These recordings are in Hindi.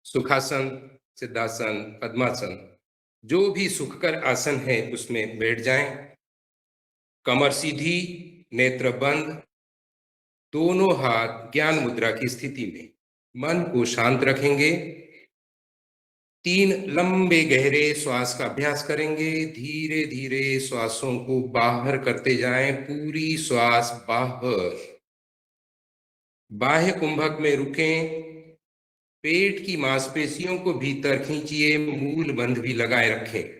सुखासन, सिद्धासन, पद्मासन, जो भी सुखकर आसन है उसमें बैठ जाएं। कमर सीधी, नेत्र बंद, दोनों हाथ ज्ञान मुद्रा की स्थिति में। मन को शांत रखेंगे। 3 लंबे गहरे श्वास का अभ्यास करेंगे। धीरे धीरे श्वासों को बाहर करते जाएं। पूरी श्वास बाहर। बाह्य कुंभक में रुकें। पेट की मांसपेशियों को भीतर खींचिए। मूल बंध भी लगाए रखें।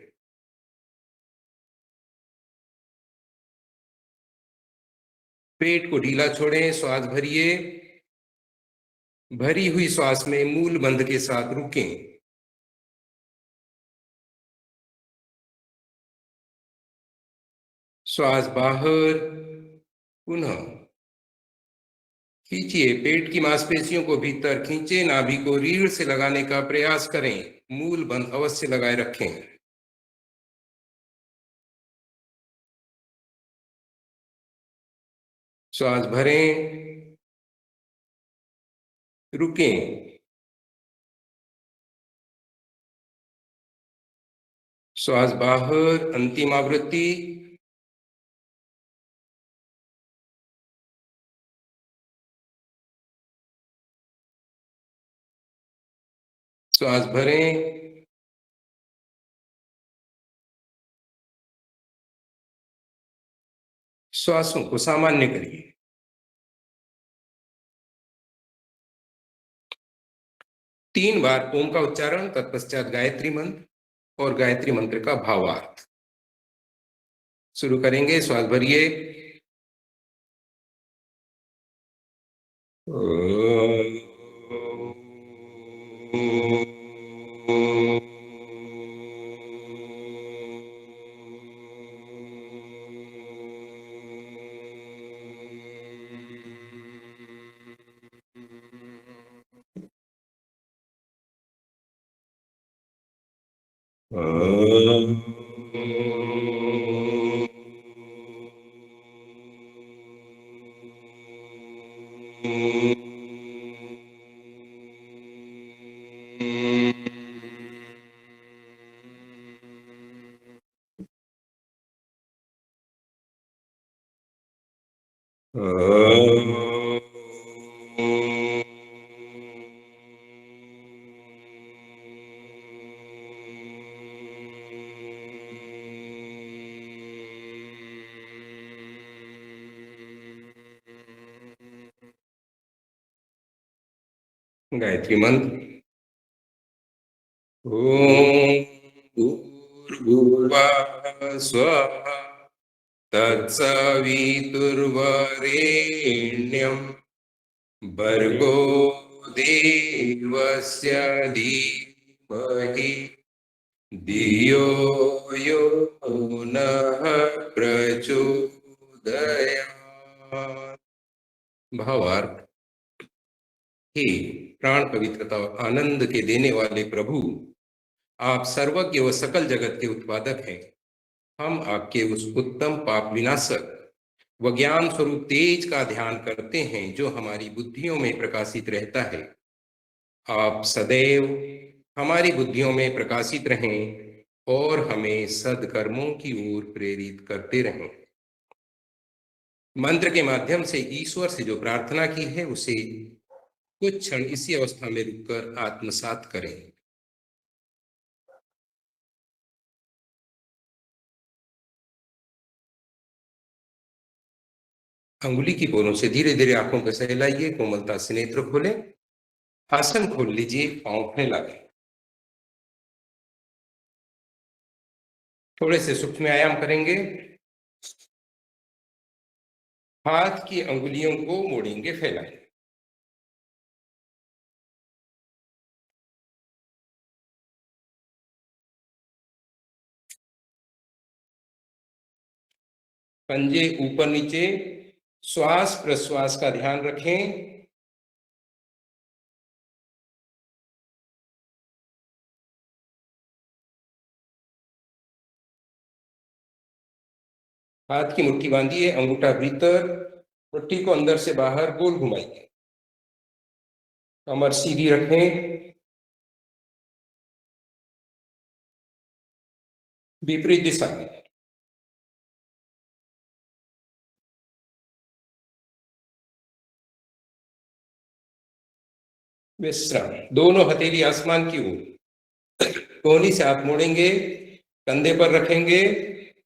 पेट को ढीला छोड़ें। श्वास भरिए। भरी हुई श्वास में मूल बंध के साथ रुकें। श्वास बाहर। पुनः खींचिए। पेट की मांसपेशियों को भीतर खींचे। नाभि को रीढ़ से लगाने का प्रयास करें। मूल बंध अवश्य लगाए रखें। श्वास भरें। रुकें। श्वास बाहर। अंतिम आवृत्ति। श्वास भरें। श्वासों को सामान्य करिए। तीन बार ओम का उच्चारण, तत्पश्चात गायत्री मंत्र और गायत्री मंत्र का भावार्थ। शुरू करेंगे। श्वास भरिए। गायत्री मंत्र। ओम भूर्भुवः स्वः तत्सवितुर्वरेण्यं भर्गो देवस्य धीमहि धियो यो नः प्रचोदयात्। भावार्थ। हे प्राण पवित्रता और आनंद के देने वाले प्रभु, आप सर्वज्ञ व सकल जगत के उत्पादक हैं। हम आपके उस उत्तम पाप विनाशक व ज्ञान स्वरूप तेज का ध्यान करते हैं जो हमारी बुद्धियों में प्रकाशित रहता है। आप सदैव हमारी बुद्धियों में प्रकाशित रहें और हमें सद्कर्मों की ओर प्रेरित करते रहें। मंत्र के माध्यम से ईश्वर से जो प्रार्थना की है उसे कुछ क्षण इसी अवस्था में रुककर आत्मसात करें। अंगुली की पोलों से धीरे धीरे आंखों को सहलाइए। कोमलता से नेत्र खोलें। आसन खोल लीजिए। पांव फैलाएं। थोड़े से सूक्ष्म आयाम करेंगे। हाथ की अंगुलियों को मोड़ेंगे, फैलाएं। पंजे ऊपर नीचे। श्वास प्रश्वास का ध्यान रखें। हाथ की मुट्ठी बांधिए। अंगूठा भीतर, मुट्ठी को अंदर से बाहर गोल घुमाइए। कमर सीधी रखें। विपरीत दिशा में। विश्राम। दोनों हथेली आसमान की ओर, कोहनी से हाथ मोड़ेंगे, कंधे पर रखेंगे,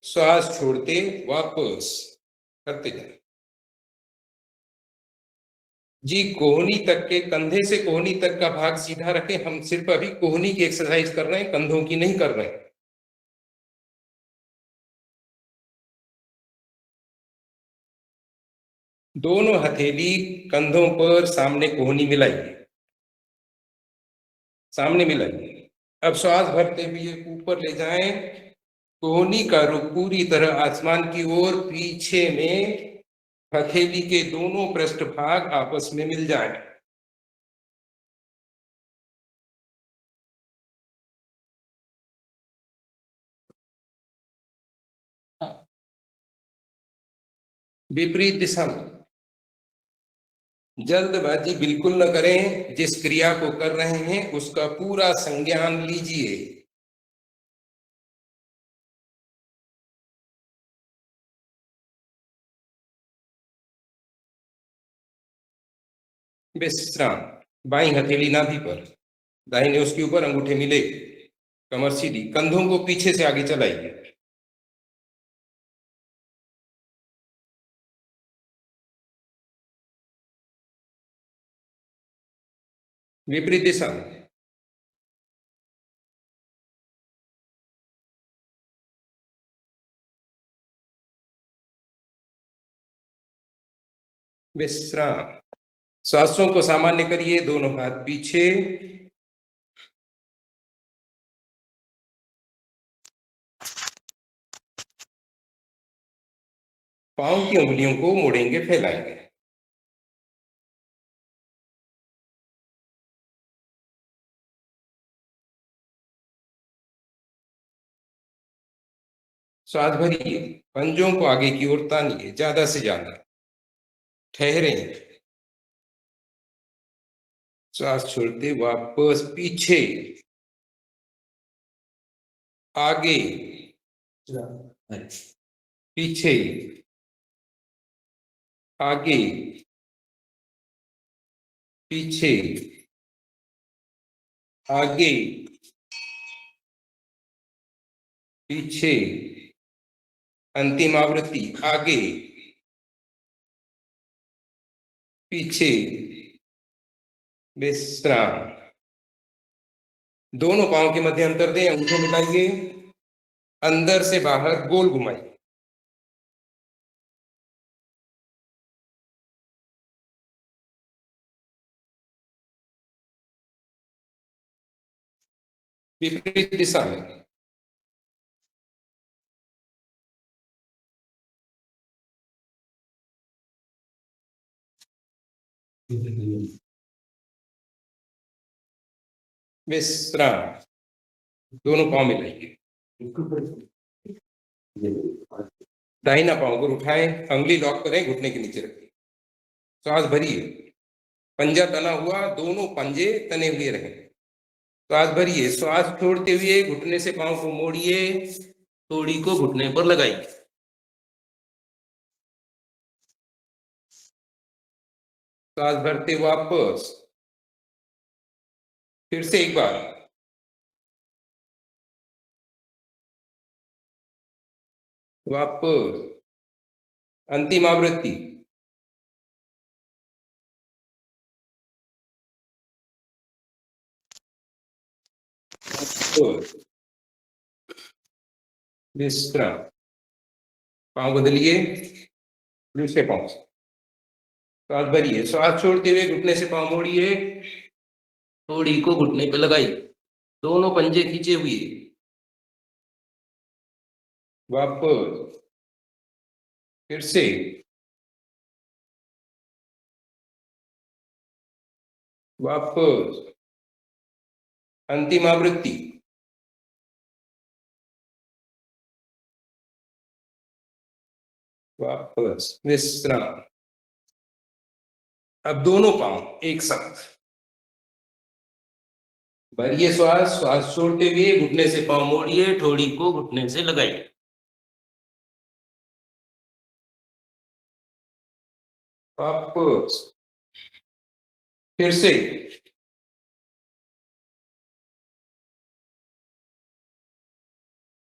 श्वास छोड़ते वापस करते जाए। जी, कोहनी तक के, कंधे से कोहनी तक का भाग सीधा रखें। हम सिर्फ अभी कोहनी की एक्सरसाइज कर रहे हैं, कंधों की नहीं कर रहे हैं। दोनों हथेली कंधों पर सामने कोहनी मिलाइए, सामने मिलाइए। अब श्वास भरते हुए ऊपर ले जाएं, कोहनी का रुख पूरी तरह आसमान की ओर, पीछे में हथेली के दोनों पृष्ठभाग आपस में मिल जाएं। विपरीत दिशा में। जल्दबाजी बिल्कुल न करें, जिस क्रिया को कर रहे हैं उसका पूरा संज्ञान लीजिए। विश्राम। बाईं हथेली नाभि पर, दाहिने उसके ऊपर अंगूठे मिले, कमर सीधी, कंधों को पीछे से आगे चलाइए। विपरीत दिशा में। विश्राम। सांसों को सामान्य करिए, दोनों हाथ पीछे, पांव की उंगलियों को मोड़ेंगे, फैलाएंगे। श्वास भरिए, पंजों को आगे की ओर तानिए, ज्यादा से ज्यादा। ठहरे, श्वास छोड़ते वापस पीछे, आगे, पीछे, आगे, पीछे, आगे, पीछे। अंतिम आवृत्ति, आगे, पीछे। विश्राम। दोनों पांव के मध्य अंतर दें, अंगूठे मिलाइए, अंदर से बाहर गोल घुमाइए। विपरीत दिशा में। विश्राम। दोनों पांव मिलाइए, दाहिना पांव को उठाएं, अंगुली लॉक करें, घुटने के नीचे रखें। श्वास भरिए, पंजा तना हुआ, दोनों पंजे तने हुए रहें। श्वास भरिए, श्वास छोड़ते हुए घुटने से पांव को मोड़िए, थोड़ी को घुटने पर लगाइए। श्वास भरते वापस, फिर से एक बार। वापस, अंतिम आवृत्ति। विश्राम। पांव बदलिए, दूसरे पांव से श्वास भरिए, श्वास छोड़ते हुए घुटने से पांव मोड़िए, थोड़ी को घुटने पे लगाइए, दोनों पंजे खींचे हुए। वापस, फिर से, वापस, अंतिम आवृत्ति। वापस, विश्राम। अब दोनों पांव एक साथ भरिए श्वास, श्वास छोड़ते हुए घुटने से पांव मोड़िए, ठोड़ी को घुटने से लगाइए। वापस, फिर से,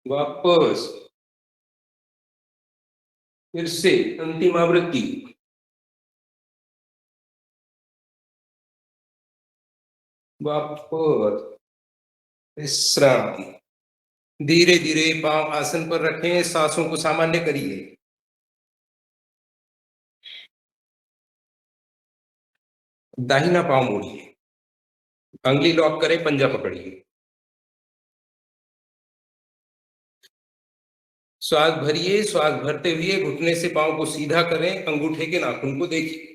वापस, फिर से, अंतिम आवृत्ति, वापस, विश्राम। धीरे धीरे पांव आसन पर रखें, सांसों को सामान्य करिए। दाहिना पांव मोड़िए, अंगली लॉक करें, पंजा पकड़िए। श्वास भरिए, श्वास भरते हुए घुटने से पांव को सीधा करें, अंगूठे के नाखून को देखिए।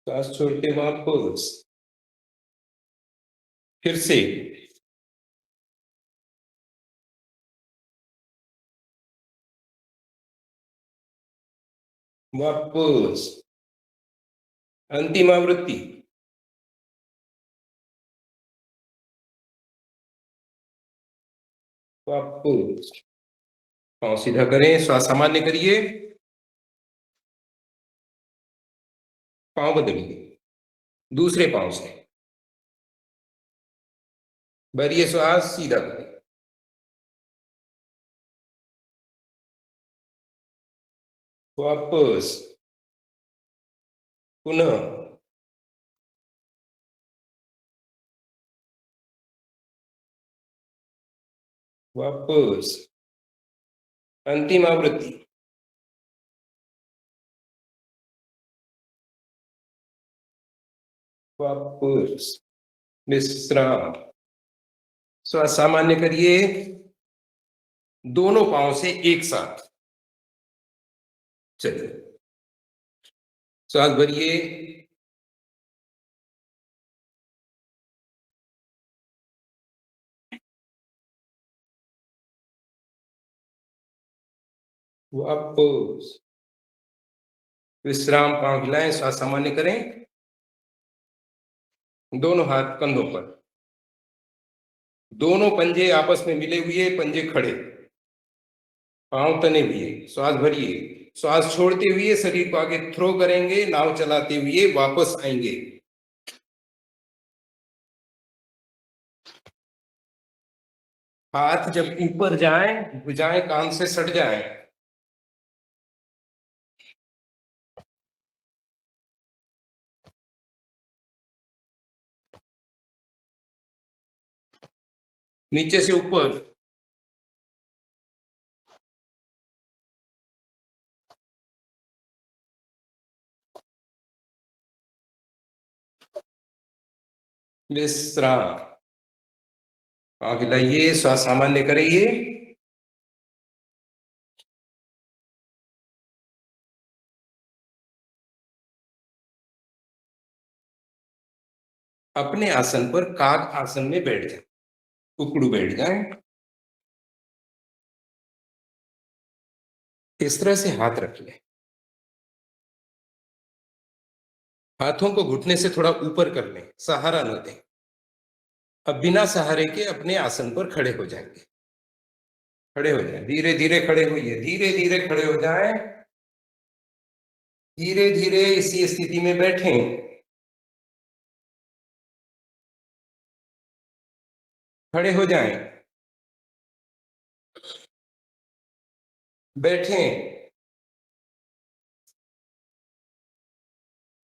श्वास छोड़ते वापस, फिर से, वापस, अंतिम आवृत्ति, वापस। पांव सीधा करें, श्वास सामान्य करिए, पांव बदलिए, दूसरे पांव से भरिए, श्वास सीधा करें, वापस, पुनः, वापस, अंतिम आवृत्ति, वापस, विश्राम। श्वास सामान्य करिए, दोनों पांव से एक साथ चलिए। श्वास भरिए, वापस, विश्राम। पांव हिलाएं, श्वास सामान्य करें, दोनों हाथ कंधों पर, दोनों पंजे आपस में मिले हुए, पंजे खड़े, पांव तने हुए। श्वास भरिए, श्वास छोड़ते हुए शरीर को आगे थ्रो करेंगे, नाव चलाते हुए वापस आएंगे। हाथ जब ऊपर जाएं, भुजाएं कान से सट जाएं। नीचे से ऊपर, विश्राम। पांव हिलाइए, श्वास सामान्य करिए, अपने आसन पर काग आसन में बैठ जाए, उकड़ू बैठ जाए। इस तरह से हाथ रख ले, हाथों को घुटने से थोड़ा ऊपर कर लें, सहारा न दें। अब बिना सहारे के अपने आसन पर खड़े हो जाएंगे। खड़े हो जाए, धीरे धीरे खड़े होइए, धीरे धीरे खड़े हो जाए, धीरे धीरे इसी स्थिति में बैठें। खड़े हो जाएं, बैठें।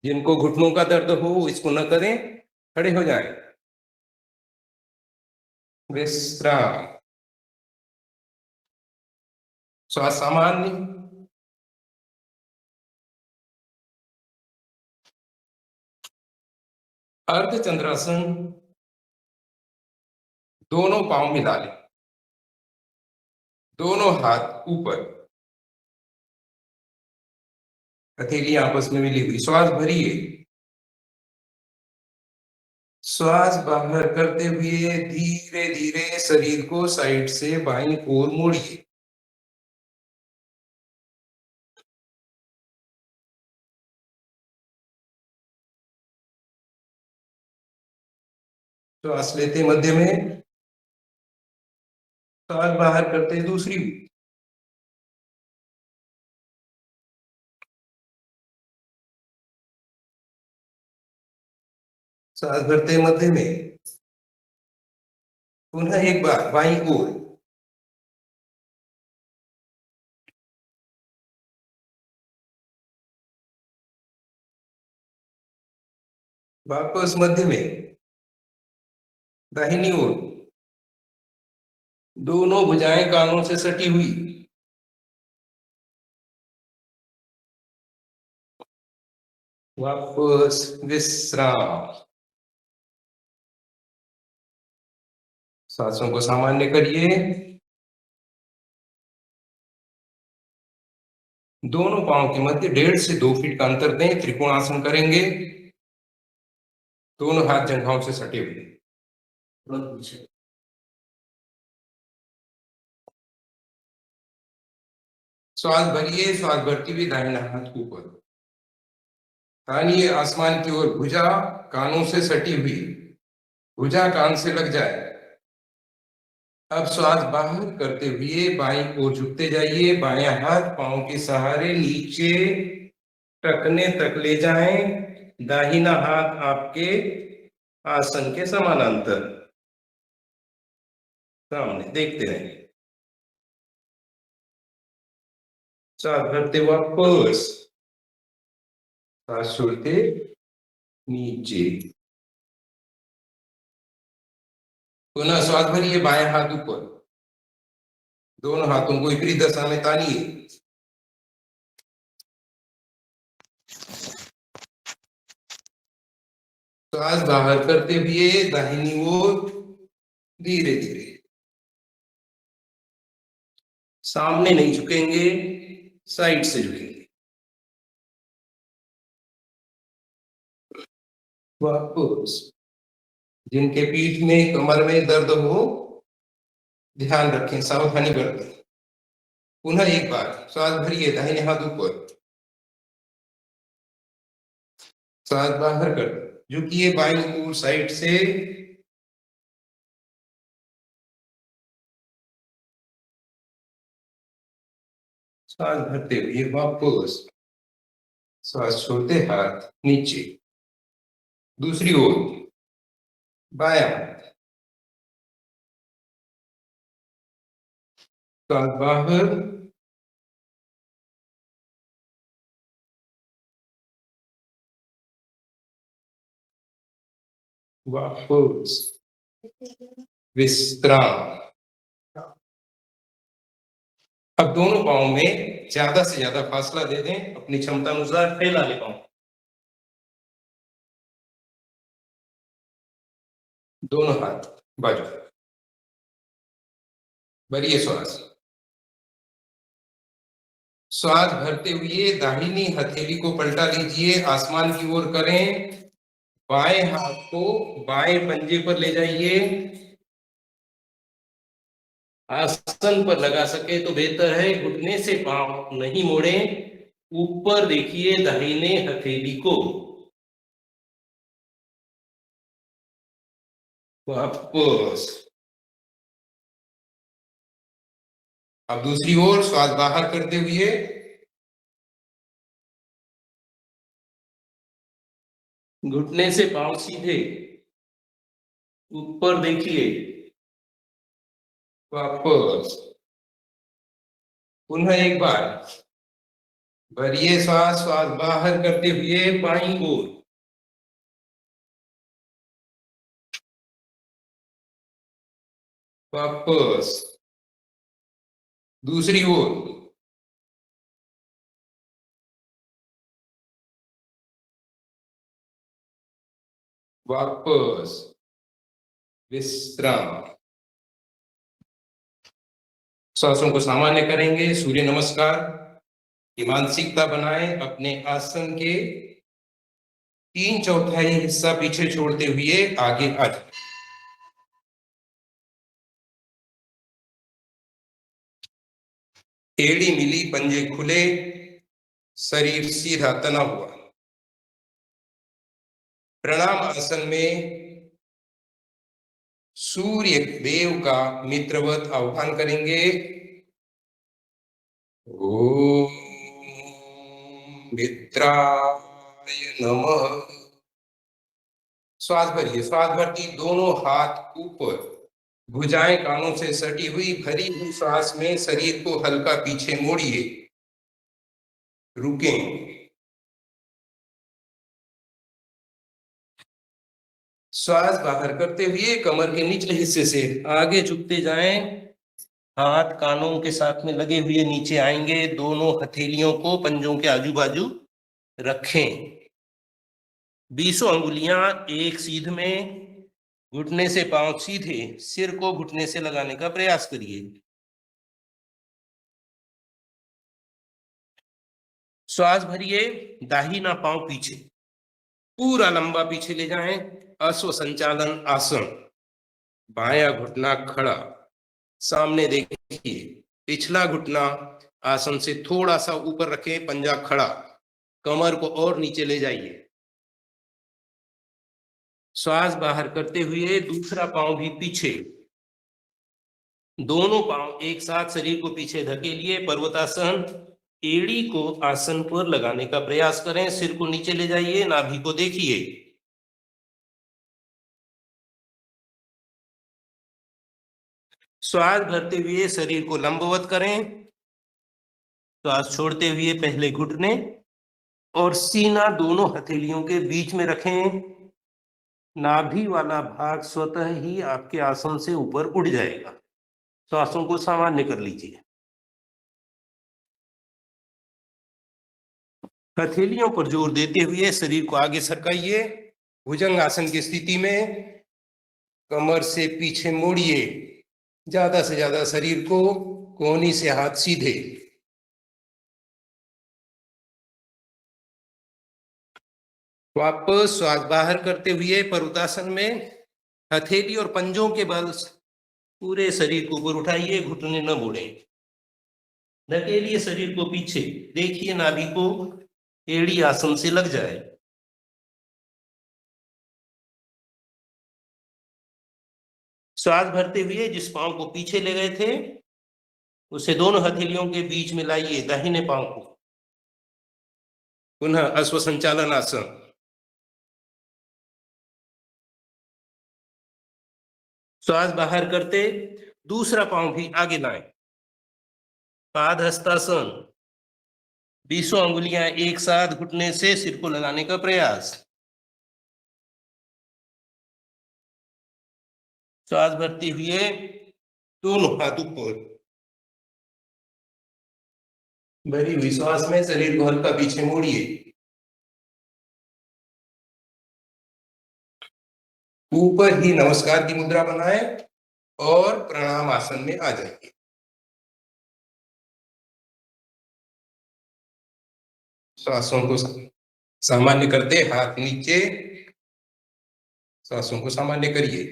जिनको घुटनों का दर्द हो इसको न करें, खड़े हो जाएं। विश्राम। श्वास सामान्य, अर्ध चंद्रासन। दोनों पांव मिला लें, दोनों हाथ ऊपर, हथेली आपस में मिली हुई। श्वास भरिए, श्वास बाहर करते हुए धीरे धीरे शरीर को साइड से बाईं ओर मोड़िए। श्वास लेते मध्य में, श्वास बाहर करते दूसरी। श्वास भरते मध्य में, पुनः एक बार बाईं ओर, वापस मध्य में, दाहिनी ओर, दोनों भुजाएं कानों से सटी हुई, वापस विश्राम। सांसों को सामान्य करिए, दोनों पांव के मध्य 1.5 से 2 फीट का अंतर दें। त्रिकोणासन करेंगे, दोनों हाथ जंघाओं से सटे हुए। श्वास भरिए, श्वास भरती हुई दाहिना हाथ ऊपर, तानिए आसमान की ओर, भुजा कानों से सटी हुई, भुजा कान से लग जाए। अब श्वास बाहर करते हुए बाईं ओर झुकते जाइए, बायां हाथ पांव के सहारे नीचे टखने तक ले जाएं, दाहिना हाथ आपके आसन के समानांतर सामने देखते रहें। श्वास भरते वापस, श्वास छोड़ते नीचे, पुनः श्वास भरिए, बायां हाथ ऊपर, दोनों हाथों को विपरीत दशा में तानिए। श्वास बाहर करते हुए दाहिनी ओर धीरे धीरे, सामने नहीं झुकेंगे, साइड से झुकेंगे। वापस, जिनके पीठ में कमर में दर्द हो ध्यान रखें, सावधानी बरतें। पुनः एक बार श्वास भरिए, दाहिने हाथ ऊपर, श्वास बाहर कर झुकिए बाईं ओर साइड से, श्वास भरते हुए वापस, श्वास छोड़ते हाथ नीचे, दूसरी ओर, बायां, श्वास बाहर, वापस विश्राम। अब दोनों पांव में ज्यादा से ज्यादा फासला दे दें, अपनी क्षमता अनुसार फैला ले पांव, दोनों हाथ बाजू, भरिए श्वास। श्वास भरते हुए दाहिनी हथेली को पलटा लीजिए, आसमान की ओर करें, बाएं हाथ को बाएं पंजे पर ले जाइए, आसन पर लगा सके तो बेहतर है, घुटने से पांव नहीं मोड़े, ऊपर देखिए दाहिने हथेली को, वापस। अब दूसरी ओर श्वास बाहर करते हुए, घुटने से पांव सीधे, ऊपर देखिए, वापस। पुनः एक बार भरिए श्वास, श्वास बाहर करते हुए बाईं ओर, वापस, दूसरी ओर, वापस विश्राम। श्वासों को सामान्य करेंगे, सूर्य नमस्कार की मानसिकता बनाएं, अपने आसन के 3/4 हिस्सा पीछे छोड़ते हुए आगे आ जाए। एड़ी मिली, पंजे खुले, शरीर सीधा तना हुआ। प्रणाम आसन में सूर्य देव का मित्रवत आह्वान करेंगे। ओम मित्राय नमः। श्वास भरिए, श्वास भरती दोनों हाथ ऊपर, भुजाएं कानों से सटी हुई, भरी हुई श्वास में शरीर को हल्का पीछे मोड़िए। रुकें। श्वास बाहर करते हुए कमर के निचले हिस्से से आगे झुकते जाएं। हाथ कानों के साथ में लगे हुए नीचे आएंगे। दोनों हथेलियों को पंजों के आजू बाजू रखें। 20 अंगुलियां एक सीध में, घुटने से पांव सीधे, सिर को घुटने से लगाने का प्रयास करिए। श्वास भरिए, दाहिना पांव पीछे, पूरा लंबा पीछे ले जाएं। अश्व संचालन आसन। बायां घुटना खड़ा, सामने देखिए। पिछला घुटना आसन से थोड़ा सा ऊपर रखें, पंजा खड़ा, कमर को और नीचे ले जाइए। श्वास बाहर करते हुए दूसरा पांव भी पीछे, दोनों पांव एक साथ शरीर को पीछे धकेलिए। पर्वतासन। एड़ी को आसन पर लगाने का प्रयास करें। सिर को नीचे ले जाइए, नाभि को देखिए। श्वास भरते हुए शरीर को लंबवत करें। श्वास छोड़ते हुए पहले घुटने और सीना दोनों हथेलियों के बीच में रखें। नाभि वाला भाग स्वतः ही आपके आसन से ऊपर उड़ जाएगा। श्वासों को सामान्य कर लीजिए। हथेलियों पर जोर देते हुए शरीर को आगे सरकाइए। भुजंग आसन की स्थिति में कमर से पीछे मोड़िए। ज्यादा से ज्यादा शरीर को, कोहनी से हाथ सीधे। वापस श्वास बाहर करते हुए पर्वतासन में हथेली और पंजों के बल पूरे शरीर को ऊपर उठाइए। घुटने न मोड़े, धकेलिए शरीर को पीछे। देखिए नाभि को एड़ी आसन से लग जाए। श्वास भरते हुए जिस पांव को पीछे ले गए थे उसे दोनों हथेलियों के बीच में लाइए, दाहिने पांव को। पुनः अश्व संचालन आसन। श्वास बाहर करते दूसरा पांव भी आगे लाएं। पाद हस्तासन। 20 अंगुलियां एक साथ घुटने से सिर को लगाने का प्रयास। श्वास भरते हुए दोनों हाथ ऊपर, भरी हुई श्वास में शरीर को हल्का पीछे मोड़िए। ऊपर ही नमस्कार की मुद्रा बनाएं और प्रणाम आसन में आ जाइए। श्वासों को सामान्य करते हाथ नीचे, श्वासों को सामान्य करिए।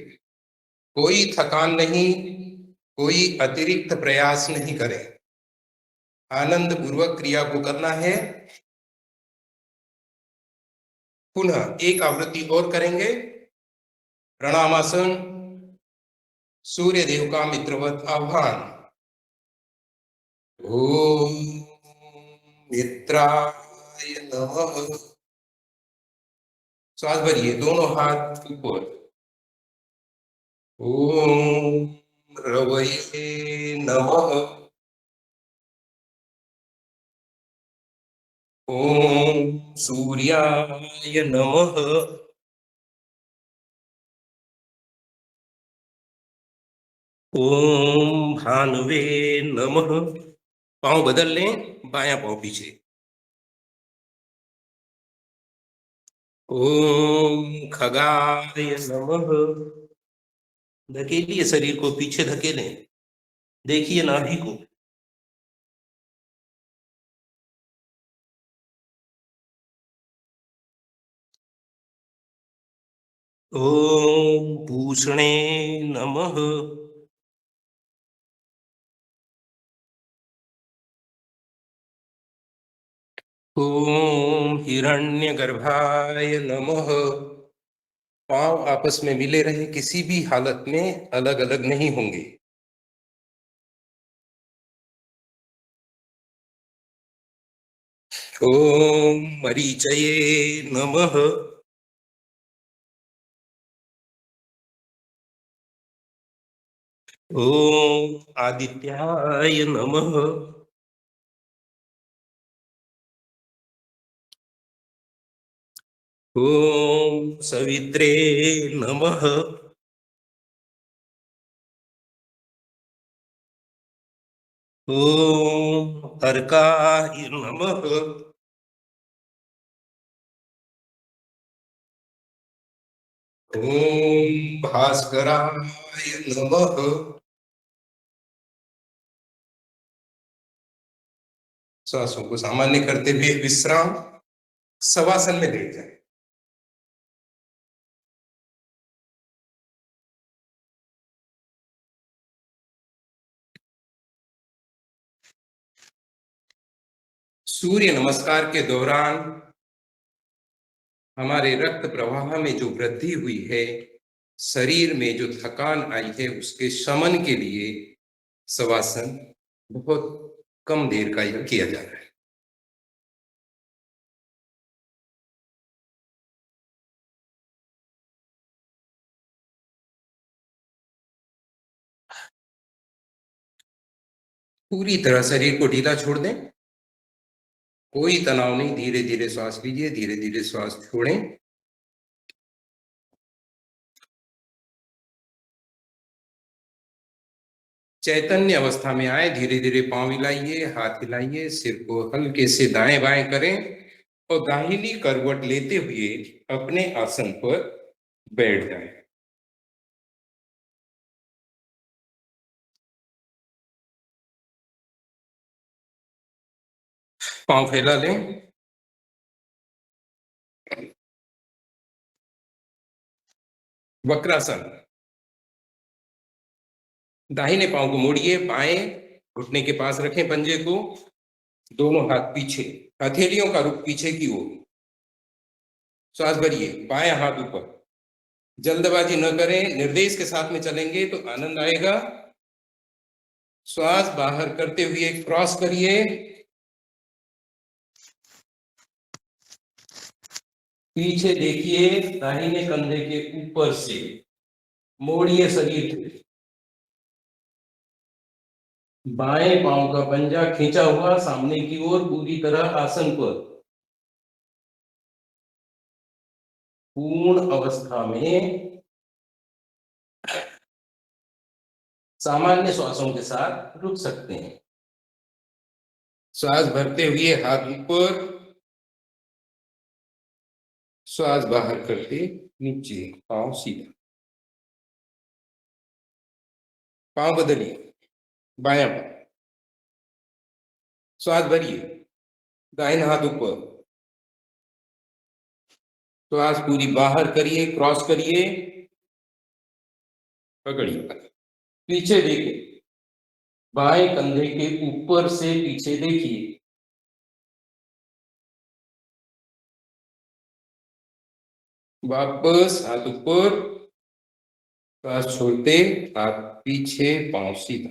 कोई थकान नहीं, कोई अतिरिक्त प्रयास नहीं करें। आनंद पूर्वक क्रिया को करना है। पुनः एक आवृत्ति और करेंगे। प्रणामासन। सूर्य देव का मित्रवत आह्वान। ओम मित्राय नमः। श्वास भरिए, दोनों हाथ ऊपर। ओम रवये नमः। ओम सूर्याय नमः। ओम भानुवे नमः। पांव बदल लें, बायां पांव पीछे। ओम खगाय नमः। धकेलिए शरीर को पीछे, धकेलें। देखिए नाभि को। ओम पूषणे नमः। ओम हिरण्यगर्भाय नमः। पांव आपस में मिले रहे, किसी भी हालत में अलग अलग नहीं होंगे। ओम मरीचये नमः। ओम आदित्याय नमः। ओम सवित्रे नमः। ओम अर्काय नमः। ओम भास्कराय नमः। श्वासों को सामान्य करते हुए विश्राम शवासन में लेट जाए। सूर्य नमस्कार के दौरान हमारे रक्त प्रवाह में जो वृद्धि हुई है, शरीर में जो थकान आई है, उसके शमन के लिए शवासन बहुत कम देर का यह किया जा रहा है। पूरी तरह शरीर को ढीला छोड़ दें, कोई तनाव नहीं। धीरे धीरे श्वास लीजिए, धीरे धीरे श्वास छोड़ें। चैतन्य अवस्था में आए, धीरे धीरे पांव हिलाइए, हाथ हिलाइए, सिर को हल्के से दाएं बाएं करें और दाहिनी करवट लेते हुए अपने आसन पर बैठ जाएं। पांव फैला लें। वक्रासन। दाहिने पांव को मोड़िए, बाएं घुटने के पास रखें पंजे को, दोनों हाथ पीछे, हथेलियों का रुख पीछे की ओर। श्वास भरिए, बाएं हाथ ऊपर। जल्दबाजी न करें, निर्देश के साथ में चलेंगे तो आनंद आएगा। श्वास बाहर करते हुए क्रॉस करिए, पीछे देखिए, दाहिने कंधे के ऊपर से मोड़िए शरीर। बाएं पांव का पंजा खींचा हुआ सामने की ओर, पूरी तरह आसन पर। पूर्ण अवस्था में सामान्य श्वासों के साथ रुक सकते हैं। श्वास भरते हुए हाथ ऊपर, श्वास बाहर करके नीचे, पांव सीधा। पांव बदलिए, बायां पांव। श्वास भरिए, दाहिना हाथ ऊपर। श्वास पूरी बाहर करिए, क्रॉस करिए, पकड़िए, पीछे देखिए, बाएं कंधे के ऊपर से पीछे देखिए। वापस हाथ ऊपर, श्वास छोड़ते, हाथ पीछे, पांव सीधा।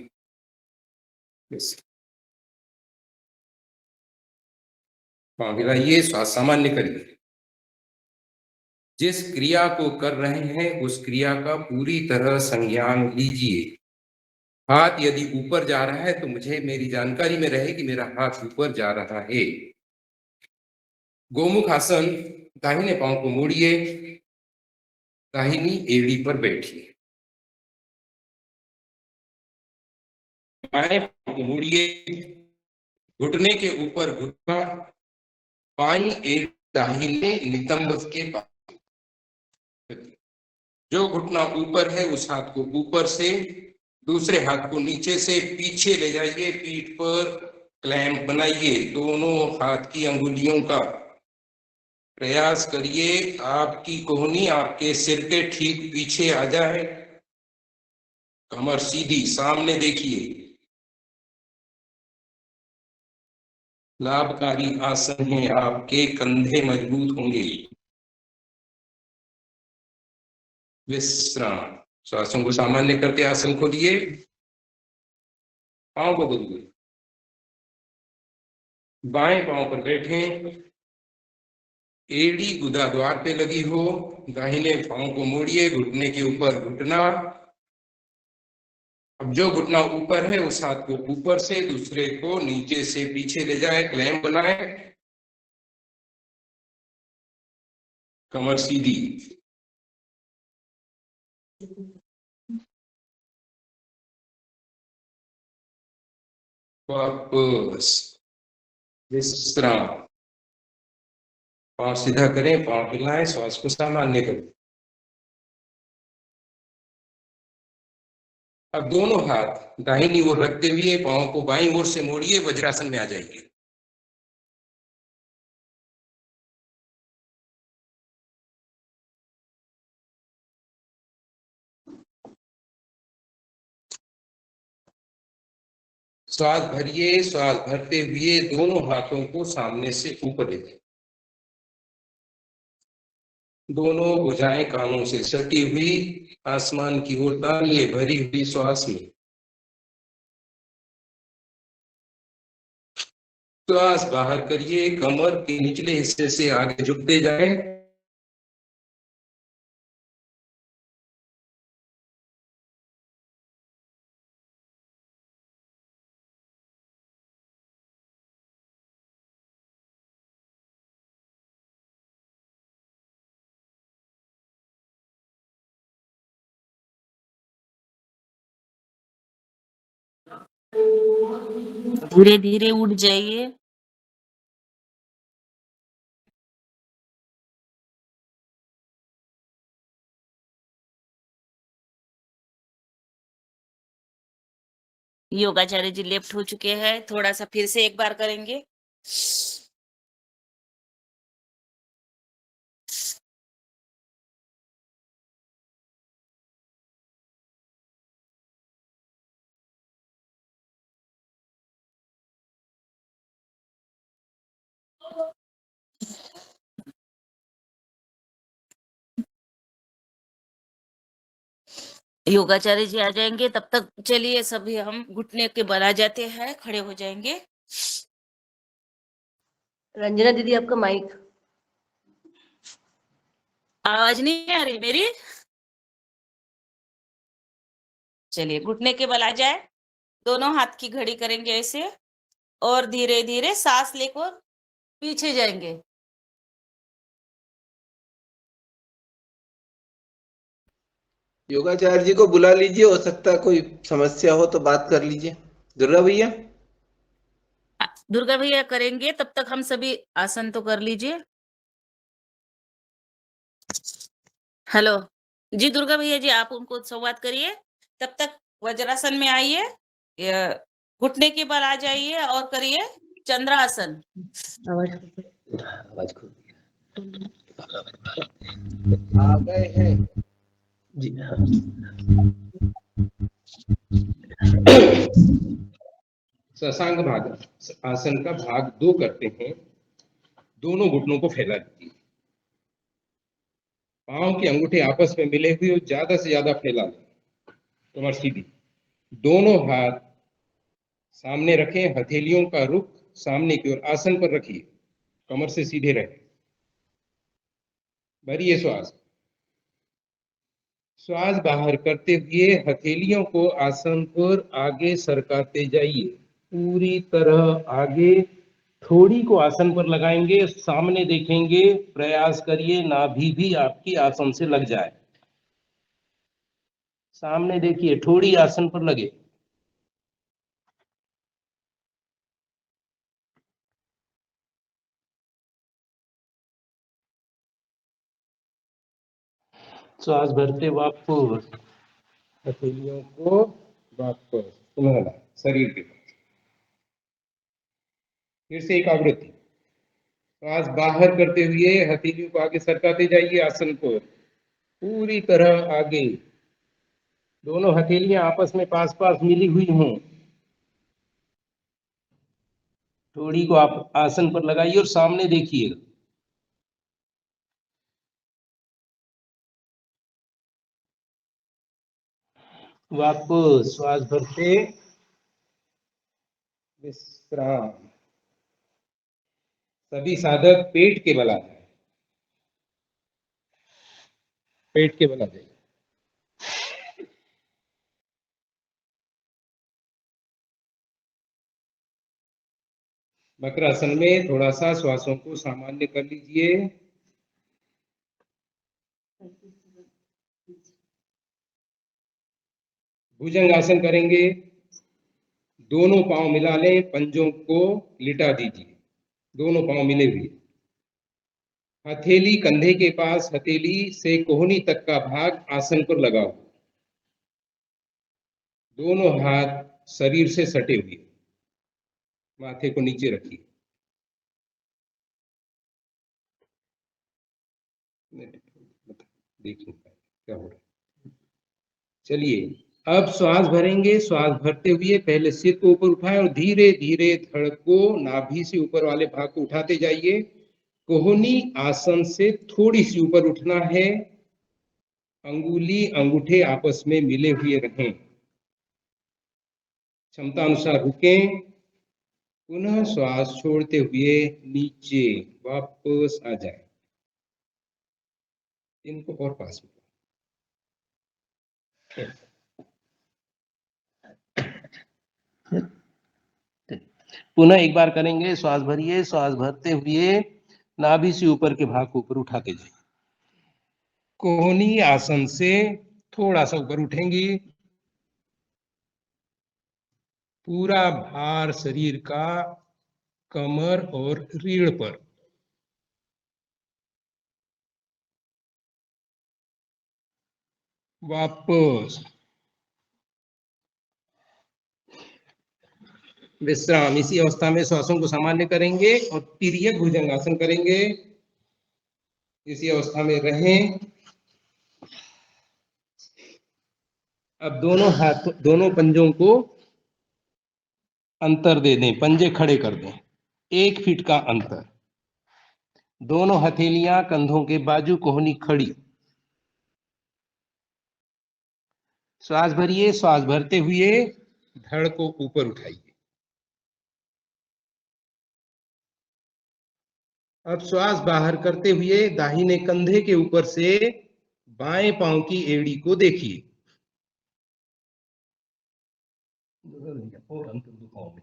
पांव हिलाइए, श्वास सामान्य करिए। जिस क्रिया को कर रहे हैं उस क्रिया का पूरी तरह संज्ञान लीजिए। हाथ यदि ऊपर जा रहा है तो मुझे मेरी जानकारी में रहे कि मेरा हाथ ऊपर जा रहा है। गोमुख आसन। दाहिने पांव को मोड़िए, दाहिनी एड़ी पर बैठिए। बाएं पांव को मोड़िए, घुटने के ऊपर घुटना, बाई एड़ी दाहिने नितंब के पास। जो घुटना ऊपर है उस हाथ को ऊपर से, दूसरे हाथ को नीचे से पीछे ले जाइए, पीठ पर क्लैंप बनाइए। दोनों हाथ की अंगुलियों का प्रयास करिए आपकी कोहनी आपके सिर के ठीक पीछे आ जाए। कमर सीधी, सामने देखिए। लाभकारी आसन में आपके कंधे मजबूत होंगे। विश्राम। श्वासों को सामान्य करते आसन खोलिए, पांव को बदलिए, बाएं पांव पर बैठें, एड़ी गुदा द्वार पे लगी हो, दाहिने पांव को मोड़िए, घुटने के ऊपर घुटना। अब जो घुटना ऊपर है उस हाथ को ऊपर से, दूसरे को नीचे से पीछे ले जाए, क्लैंप बनाए, कमर सीधी। वापस विश्राम। पांव सीधा करें, पांव हिलाएं, श्वास को सामान्य करें। अब दोनों हाथ दाहिनी ओर रखते हुए पांव को बाईं ओर से मोड़िए, वज्रासन में आ जाइए। श्वास भरिए, श्वास भरते हुए दोनों हाथों को सामने से ऊपर ले जाइए। दोनों भुजाएं कानों से सटी हुई, आसमान की ओर तानिए भरी हुई श्वास में। श्वास बाहर करिए, कमर के निचले हिस्से से आगे झुकते जाएं। धीरे धीरे उठ जाइए। योगाचार्य जी लेफ्ट हो चुके हैं, थोड़ा सा फिर से एक बार करेंगे। योगाचार्य जी आ जाएंगे, तब तक चलिए सभी हम घुटने के बल आ जाते हैं, खड़े हो जाएंगे। रंजना दीदी आपका माइक। आवाज नहीं आ रही मेरी? चलिए घुटने के बल आ जाए, दोनों हाथ की घड़ी करेंगे ऐसे और धीरे धीरे सांस लेकर पीछे जाएंगे। योगाचार्य जी को बुला लीजिए, हो सकता है कोई समस्या हो तो बात कर लीजिए। दुर्गा भैया, दुर्गा भैया करेंगे, तब तक हम सभी आसन तो कर लीजिए। हेलो जी, दुर्गा भैया जी आप उनको संवाद करिए, तब तक वज्रासन में आइए, घुटने के बल आ जाइए और करिए चंद्रासन। आवाज खोल आ गए हैं जी। हाँ, शशांक भाग आसन का भाग 2 करते हैं। दोनों घुटनों को फैला दीजिए, पांव के अंगूठे आपस में मिले हुए और ज्यादा से ज्यादा फैला लें, कमर सीधी। दोनों हाथ सामने रखें, हथेलियों का रुख सामने की ओर आसन पर रखिए, कमर से सीधे रहे। भरिए श्वास। श्वास बाहर करते हुए हथेलियों को आसन पर आगे सरकाते जाइए, पूरी तरह आगे। थोड़ी को आसन पर लगाएंगे, सामने देखेंगे, प्रयास करिए नाभि भी आपकी आसन से लग जाए। सामने देखिए, थोड़ी आसन पर लगे। श्वास भरते वापस, हथेलियों को वापस पुनः शरीर के पास। फिर से एक आवृत्ति। श्वास बाहर करते हुए हथेलियों को आगे सरकाते जाइए, आसन पर पूरी तरह आगे। दोनों हथेलियां आपस में पास पास मिली हुई हों। थोड़ी को आप आसन पर लगाइए और सामने देखिए। वापस श्वास भरते, विश्राम। सभी साधक पेट के बल आ जाए, पेट के बल आ जाए। मकरासन में थोड़ा सा श्वासों को सामान्य कर लीजिए। भुजंगासन करेंगे, दोनों पांव मिला लें, पंजों को लिटा दीजिए, दोनों पांव मिले हुए। हथेली कंधे के पास, हथेली से कोहनी तक का भाग आसन पर लगाओ। दोनों हाथ शरीर से सटे हुए, माथे को नीचे रखिए। देखिए क्या हो रहा है। चलिए, अब श्वास भरेंगे। श्वास भरते हुए पहले सिर को ऊपर उठाएं और धीरे धीरे धड़ को नाभि से ऊपर वाले भाग को उठाते जाइए। कोहनी आसन से थोड़ी सी ऊपर उठना है। अंगुली अंगूठे आपस में मिले हुए रहें। क्षमता अनुसार रुकें। पुनः श्वास छोड़ते हुए नीचे वापस आ जाए। इनको और पास में पुनः एक बार करेंगे। श्वास भरिए, श्वास भरते हुए नाभि से ऊपर के भाग को ऊपर उठाते जाइए। कोहनी आसन से थोड़ा सा ऊपर उठेंगी। पूरा भार शरीर का कमर और रीढ़ पर। वापस विश्राम। इसी अवस्था में श्वासों को सामान्य करेंगे और तिर्यक भुजंगासन करेंगे। इसी अवस्था में रहें। अब दोनों हाथ, दोनों पंजों को अंतर दे दें, पंजे खड़े कर दें, 1 फीट का अंतर। दोनों हथेलियां कंधों के बाजू, कोहनी खड़ी। श्वास भरिए, श्वास भरते हुए धड़ को ऊपर उठाइए। अब श्वास बाहर करते हुए दाहिने कंधे के ऊपर से बाएं पांव की एड़ी को देखिए। और अंतर दो पांव में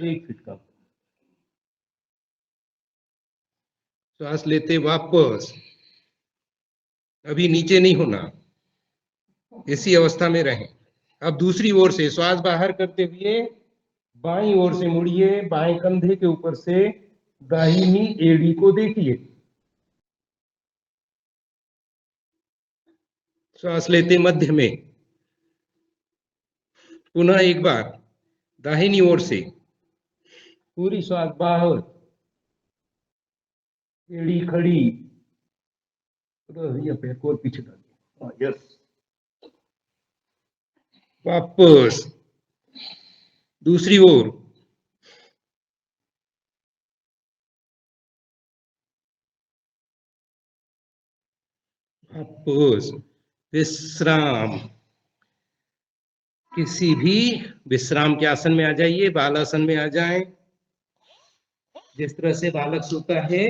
1 फीट का। श्वास लेते वापस, अभी नीचे नहीं होना, इसी अवस्था में रहें। अब दूसरी ओर से श्वास बाहर करते हुए बाईं ओर से मुड़िए। बाएं कंधे के ऊपर से दाहिनी एड़ी को देखिए। श्वास लेते मध्य में। पुनः एक बार दाहिनी ओर से पूरी श्वास बाहर, एड़ी खड़ी, पैर को पीछे डालिए। यस, वापस दूसरी ओर। वापस विश्राम। किसी भी विश्राम के आसन में आ जाइए, बालासन में आ जाएं। जिस तरह से बालक सोता है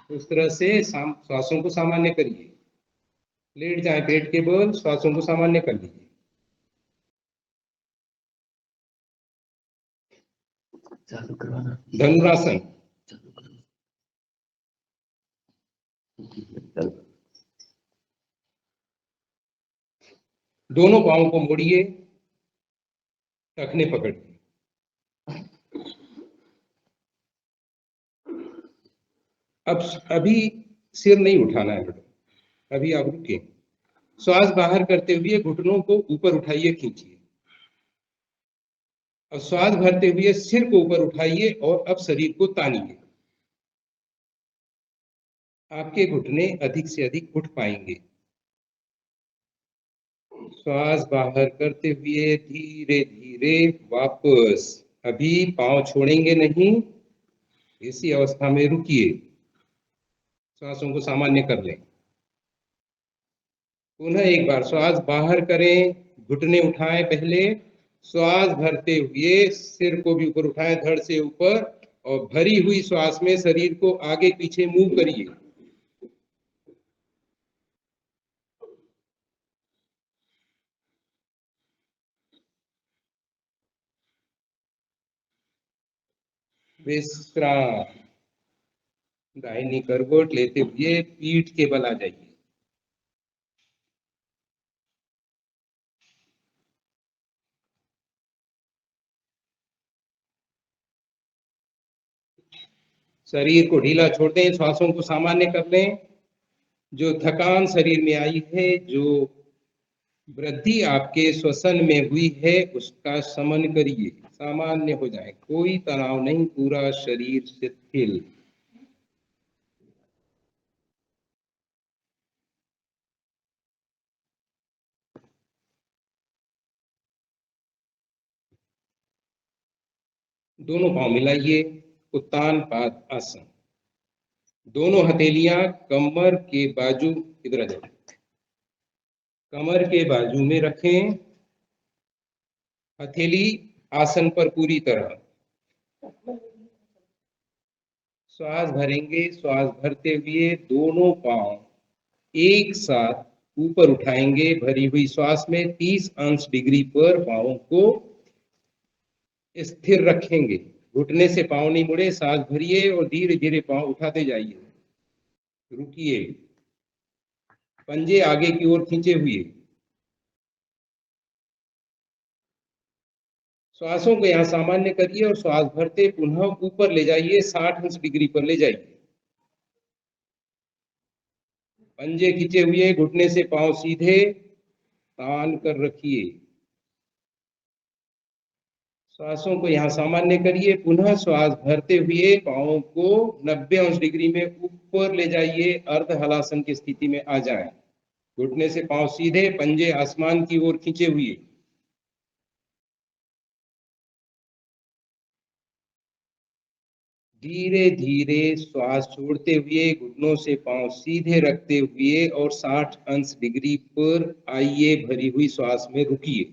उस तरह से श्वासों को सामान्य करिए। लेट जाए पेट के बल, श्वासों को सामान्य कर लीजिए। चालू करवाना। धनुरासन। दोनों पांवों को मोड़िए, टखने पकड़िए। अब अभी सिर नहीं उठाना है बेटा, अभी आप रुकिए। श्वास बाहर करते हुए घुटनों को ऊपर उठाइए, खींचिए। अब श्वास भरते हुए सिर को ऊपर उठाइए और अब शरीर को तानिए। आपके घुटने अधिक से अधिक उठ पाएंगे। श्वास बाहर करते हुए धीरे धीरे वापस। अभी पांव छोड़ेंगे नहीं, इसी अवस्था में रुकिए। श्वासों को सामान्य कर लें। पुनः एक बार श्वास बाहर करें, घुटने उठाएं पहले, श्वास भरते हुए सिर को भी ऊपर उठाएं, धड़ से ऊपर, और भरी हुई श्वास में शरीर को आगे पीछे मूव करिए। विश्राम। दाहिनी करवट लेते हुए पीठ के बल आ जाइए। शरीर को ढीला छोड़ दें, श्वासों को सामान्य कर लें। जो थकान शरीर में आई है, जो वृद्धि आपके श्वसन में हुई है, उसका शमन करिए, सामान्य हो जाए, कोई तनाव नहीं, पूरा शरीर शिथिल। दोनों पांव मिलाइए, उत्तान पाद आसन। दोनों हथेलियां कमर के बाजू, इधर आ जाए, कमर के बाजू में रखें। हथेली आसन पर पूरी तरह। श्वास भरेंगे, श्वास भरते हुए दोनों पांव एक साथ ऊपर उठाएंगे। भरी हुई श्वास में 30 अंश डिग्री पर पांवों को स्थिर रखेंगे। घुटने से पांव नहीं मुड़े, सांस भरिए और धीरे धीरे पांव उठाते जाइए। रुकिए, पंजे आगे की ओर खींचे हुए। श्वासों को यहाँ सामान्य करिए और श्वास भरते पुनः ऊपर ले जाइए, 60 अंश डिग्री पर ले जाइए। पंजे खींचे हुए, घुटने से पांव सीधे तान कर रखिए। श्वासों को यहाँ सामान्य करिए, पुनः श्वास भरते हुए पांवों को 90 अंश डिग्री में ऊपर ले जाइए, अर्ध हलासन की स्थिति में आ जाए। घुटने से पांव सीधे, पंजे आसमान की ओर खींचे हुए। धीरे धीरे श्वास छोड़ते हुए घुटनों से पांव सीधे रखते हुए और 60 अंश डिग्री पर आइए। भरी हुई श्वास में रुकिए।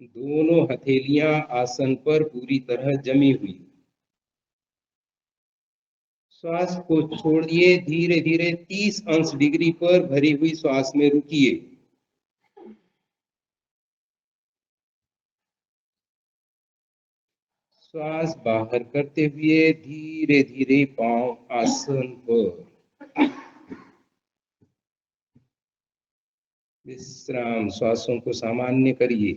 दोनों हथेलियां आसन पर पूरी तरह जमी हुई। श्वास को छोड़िए, धीरे धीरे 30 अंश डिग्री पर भरी हुई श्वास में रुकिए। श्वास बाहर करते हुए धीरे धीरे पांव आसन पर। विश्राम। श्वासों को सामान्य करिए।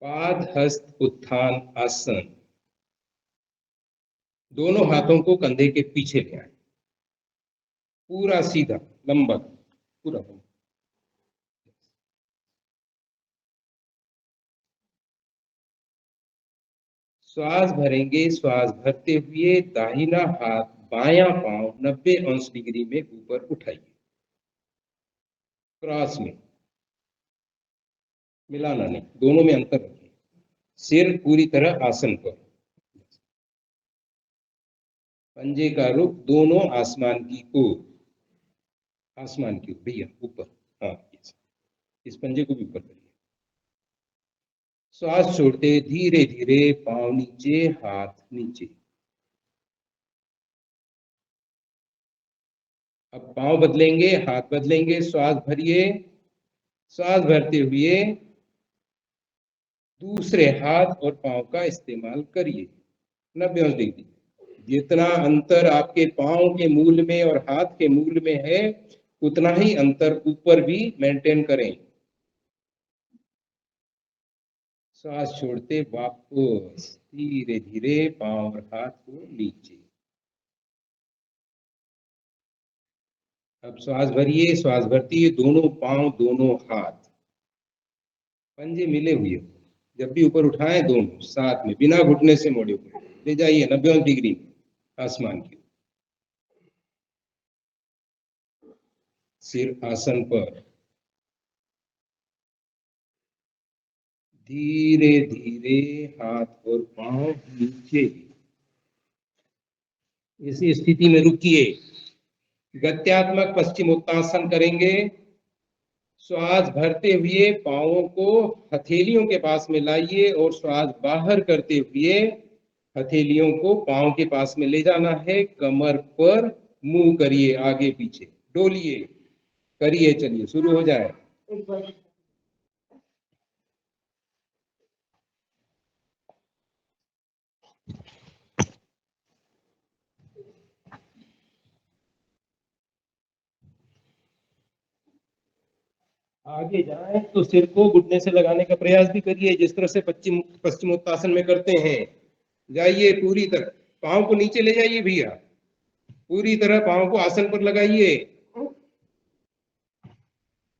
पाद हस्त उत्थान आसन। दोनों हाथों को कंधे के पीछे ले आए, पूरा सीधा लंबा, पूरा लंबा। श्वास भरेंगे, श्वास भरते हुए दाहिना हाथ बायां पांव 90 अंश डिग्री में ऊपर उठाइए, क्रॉस में, मिलाना नहीं, दोनों में अंतर रखिए। सिर पूरी तरह आसन पर। पंजे का रुख दोनों आसमान की ओर, आसमान की ओर भैया, ऊपर। हाँ, इस पंजे को भी ऊपर करिए। श्वास छोड़ते धीरे धीरे पांव नीचे, हाथ नीचे। अब पांव बदलेंगे, हाथ बदलेंगे। श्वास भरिए, श्वास भरते हुए दूसरे हाथ और पांव का इस्तेमाल करिए 90 अंश डिग्री। जितना अंतर आपके पांव के मूल में और हाथ के मूल में है, उतना ही अंतर ऊपर भी मेंटेन करें। श्वास छोड़ते वापस धीरे धीरे पांव और हाथ को नीचे। अब श्वास भरिए, श्वास भरती है, दोनों पांव दोनों हाथ पंजे मिले हुए। जब भी ऊपर उठाएं, दोनों साथ में, बिना घुटने से मोड़े ऊपर ले जाइए 90 अंश डिग्री आसमान की। सिर आसन पर। धीरे धीरे हाथ और पांव नीचे, इसी स्थिति में रुकिए। गत्यात्मक पश्चिमोत्तासन करेंगे। श्वास भरते हुए पांवों को हथेलियों के पास में लाइए और श्वास बाहर करते हुए हथेलियों को पांव के पास में ले जाना है। कमर पर मुंह करिए, आगे पीछे डोलिए, करिए, चलिए शुरू हो जाए। आगे जाए तो सिर को घुटने से लगाने का प्रयास भी करिए, जिस तरह से पश्चिमोत्तासन में करते हैं। जाइए पूरी तरह, पांव को नीचे ले जाइए भैया, पूरी तरह पांव को आसन पर लगाइए।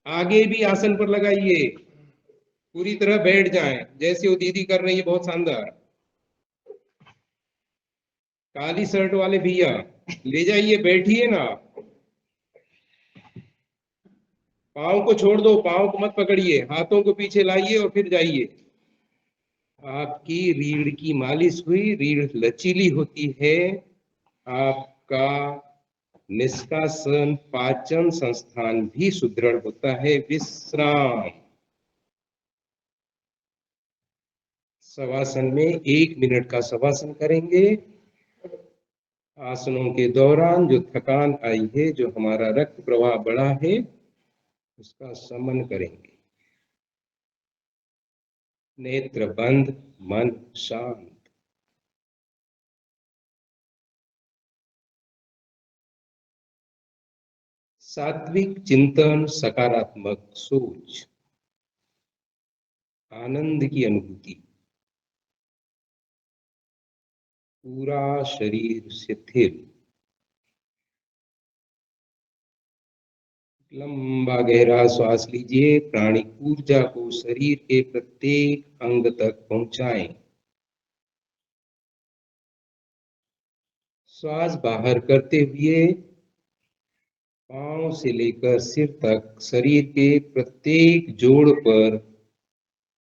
आगे भी आसन पर लगाइए, पूरी तरह बैठ जाएं, जैसे वो दीदी कर रही है, बहुत शानदार। काली शर्ट वाले भैया ले जाइए, बैठिए ना, पाँव को छोड़ दो, पाँव को मत पकड़िए, हाथों को पीछे लाइए और फिर जाइए। आपकी रीढ़ की मालिश हुई, रीढ़ लचीली होती है, आपका निष्कासन पाचन संस्थान भी सुदृढ़ होता है। विश्राम। शवासन में 1 मिनट का शवासन करेंगे। आसनों के दौरान जो थकान आई है, जो हमारा रक्त प्रवाह बढ़ा है, उसका शमन करेंगे। नेत्र बंद, मन शांत। सात्विक चिंतन, सकारात्मक सोच, आनंद की अनुभूति। पूरा शरीर शिथिल। लंबा गहरा श्वास लीजिए, प्राणिक ऊर्जा को शरीर के प्रत्येक अंग तक पहुंचाएं। श्वास बाहर करते हुए पांव से लेकर सिर तक शरीर के प्रत्येक जोड़ पर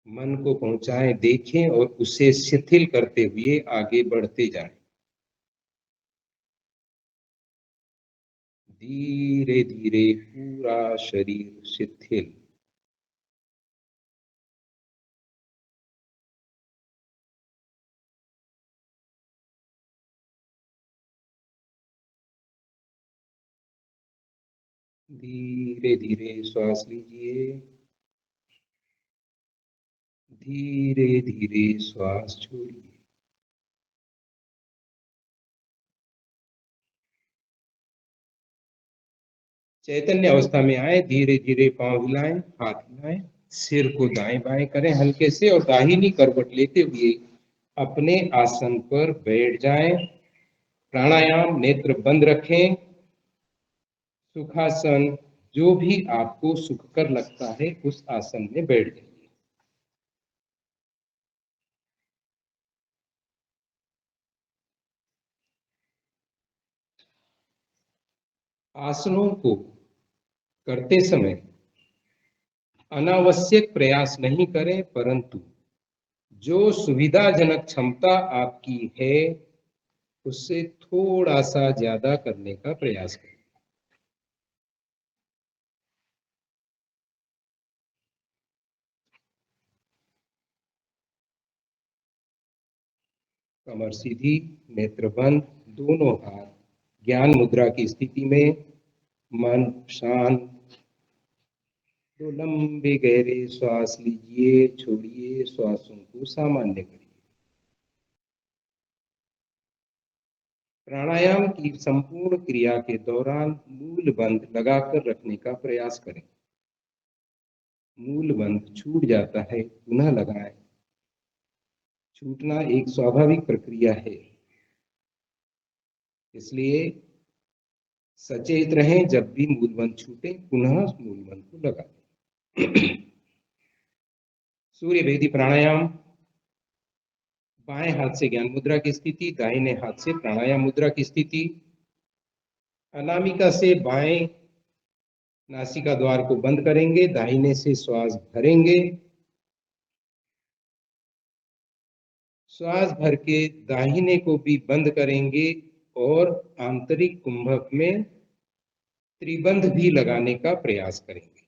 मन को पहुंचाएं, देखें और उसे शिथिल करते हुए आगे बढ़ते जाएं। धीरे धीरे पूरा शरीर शिथिल। धीरे धीरे श्वास लीजिए, धीरे धीरे श्वास छोड़िए। चैतन्य अवस्था में आए, धीरे धीरे पांव हिलाएं, हाथ हिलाएं, सिर को दाएं बाएं करें हल्के से और दाहिनी करवट लेते हुए अपने आसन पर बैठ जाएं। प्राणायाम, नेत्र बंद रखें। सुखासन, जो भी आपको सुखकर लगता है उस आसन में बैठ जाइए। आसनों को करते समय अनावश्यक प्रयास नहीं करें, परंतु जो सुविधाजनक क्षमता आपकी है उससे थोड़ा सा ज्यादा करने का प्रयास करें। कमर सीधी, नेत्र बंद, दोनों हाथ ज्ञान मुद्रा की स्थिति में, मन शांत। तो लंबे गहरे श्वास लीजिए, छोड़िए, श्वासों को सामान्य करिए। प्राणायाम की संपूर्ण क्रिया के दौरान मूल बंध लगाकर रखने का प्रयास करें। मूल बंध छूट जाता है, पुनः लगाएं। छूटना एक स्वाभाविक प्रक्रिया है, इसलिए सचेत रहें, जब भी मूलबंध छूटे पुनः मूलबंध को लगा दें। सूर्य भेदी प्राणायाम। बाएं हाथ से ज्ञान मुद्रा की स्थिति, दाहिने हाथ से प्राणायाम मुद्रा की स्थिति। अनामिका से बाएं नासिका द्वार को बंद करेंगे, दाहिने से श्वास भरेंगे। श्वास भर के दाहिने को भी बंद करेंगे और आंतरिक कुंभक में त्रिबंध भी लगाने का प्रयास करेंगे।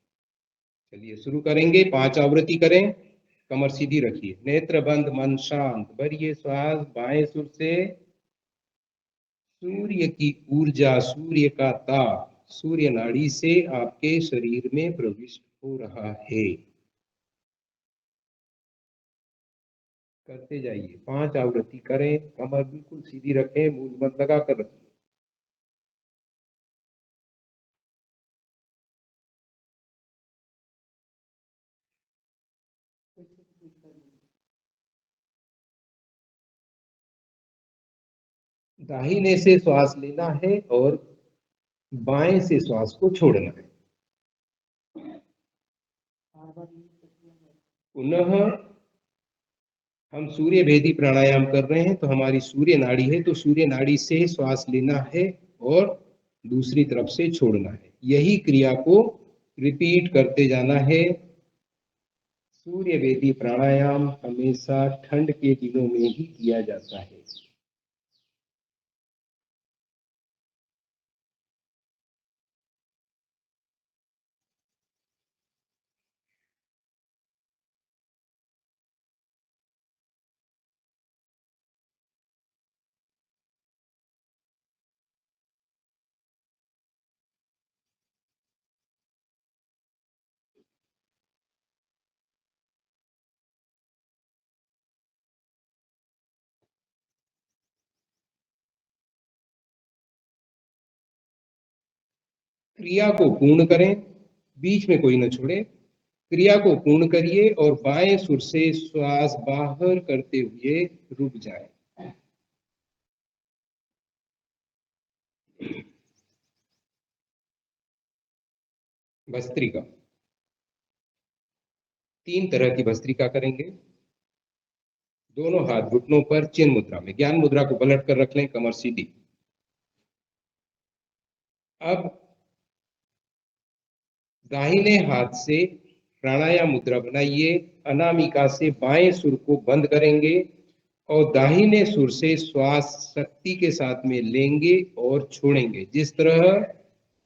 चलिए शुरू करेंगे। 5 आवृत्ति करें। कमर सीधी रखिए, नेत्र बंद, मन शांत। भरिए श्वास बाएं सुर से। सूर्य की ऊर्जा, सूर्य का ताप सूर्य नाड़ी से आपके शरीर में प्रविष्ट हो रहा है। करते जाइए, 5 आवृत्ति करें। कमर बिल्कुल सीधी रखें, मूल मत लगा कर रखिए। दाहिने से श्वास लेना है और बाएं से श्वास को छोड़ना है। पुनः हम सूर्य भेदी प्राणायाम कर रहे हैं, तो हमारी सूर्य नाड़ी है, तो सूर्य नाड़ी से श्वास लेना है और दूसरी तरफ से छोड़ना है। यही क्रिया को रिपीट करते जाना है। सूर्य भेदी प्राणायाम हमेशा ठंड के दिनों में ही किया जाता है। क्रिया को पूर्ण करें, बीच में कोई न छोड़े। क्रिया को पूर्ण करिए और बाएं सुर से श्वास बाहर करते हुए रुक जाए। भस्त्रिका, 3 तरह की भस्त्रिका करेंगे। दोनों हाथ घुटनों पर चिन्ह मुद्रा में, ज्ञान मुद्रा को पलट कर रख लें, कमर सीधी। अब दाहिने हाथ से प्राणायाम मुद्रा बनाइए। अनामिका से बाएं सुर को बंद करेंगे और दाहिने सुर से श्वास शक्ति के साथ में लेंगे और छोड़ेंगे। जिस तरह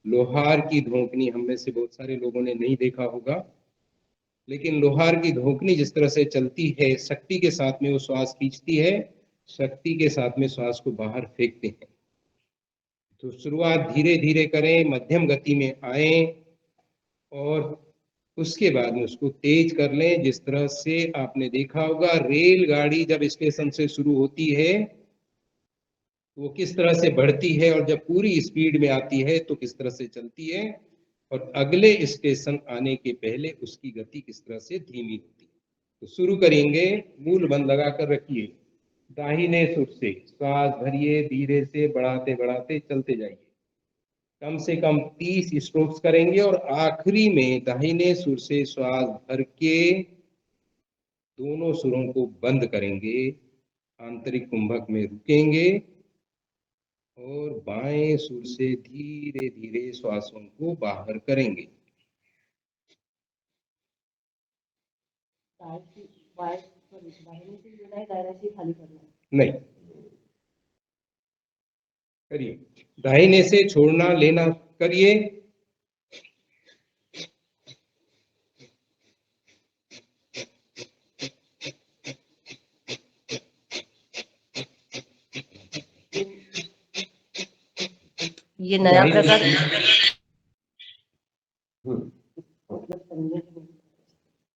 लोहार की धोकनी, हम में से बहुत सारे लोगों ने नहीं देखा होगा, लेकिन लोहार की धोकनी जिस तरह से चलती है, शक्ति के साथ में वो श्वास खींचती है, शक्ति के साथ में श्वास को बाहर फेंकते हैं। तो शुरुआत धीरे धीरे करें, मध्यम गति में आए और उसके बाद में उसको तेज कर लें। जिस तरह से आपने देखा होगा, रेलगाड़ी जब स्टेशन से शुरू होती है वो किस तरह से बढ़ती है और जब पूरी स्पीड में आती है तो किस तरह से चलती है, और अगले स्टेशन आने के पहले उसकी गति किस तरह से धीमी होती है। तो शुरू करेंगे, मूल बंद लगा कर रखिए। दाहिने सुर से श्वास भरिए, धीरे से बढ़ाते बढ़ाते चलते जाइए। कम से कम 30 स्ट्रोक्स करेंगे और आखिरी में दाहिने सुर से श्वास भर के दोनों सुरों को बंद करेंगे, आंतरिक कुंभक में रुकेंगे और बाएं सुर से धीरे धीरे श्वासों को बाहर करेंगे। नहीं, करिए। दाहिने से छोड़ना लेना करिए। ये नया प्रकार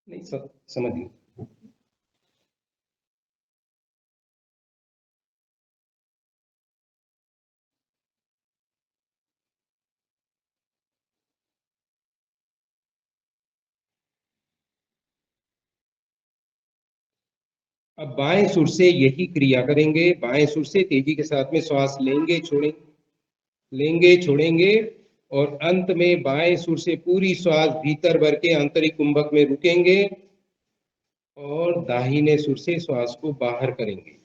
नहीं, समझिए। अब बाएं सुर से यही क्रिया करेंगे। बाएं सुर से तेजी के साथ में श्वास लेंगे, छोड़ेंगे, लेंगे, छोड़ेंगे और अंत में बाएं सुर से पूरी श्वास भीतर भर के आंतरिक कुंभक में रुकेंगे और दाहिने सुर से श्वास को बाहर करेंगे।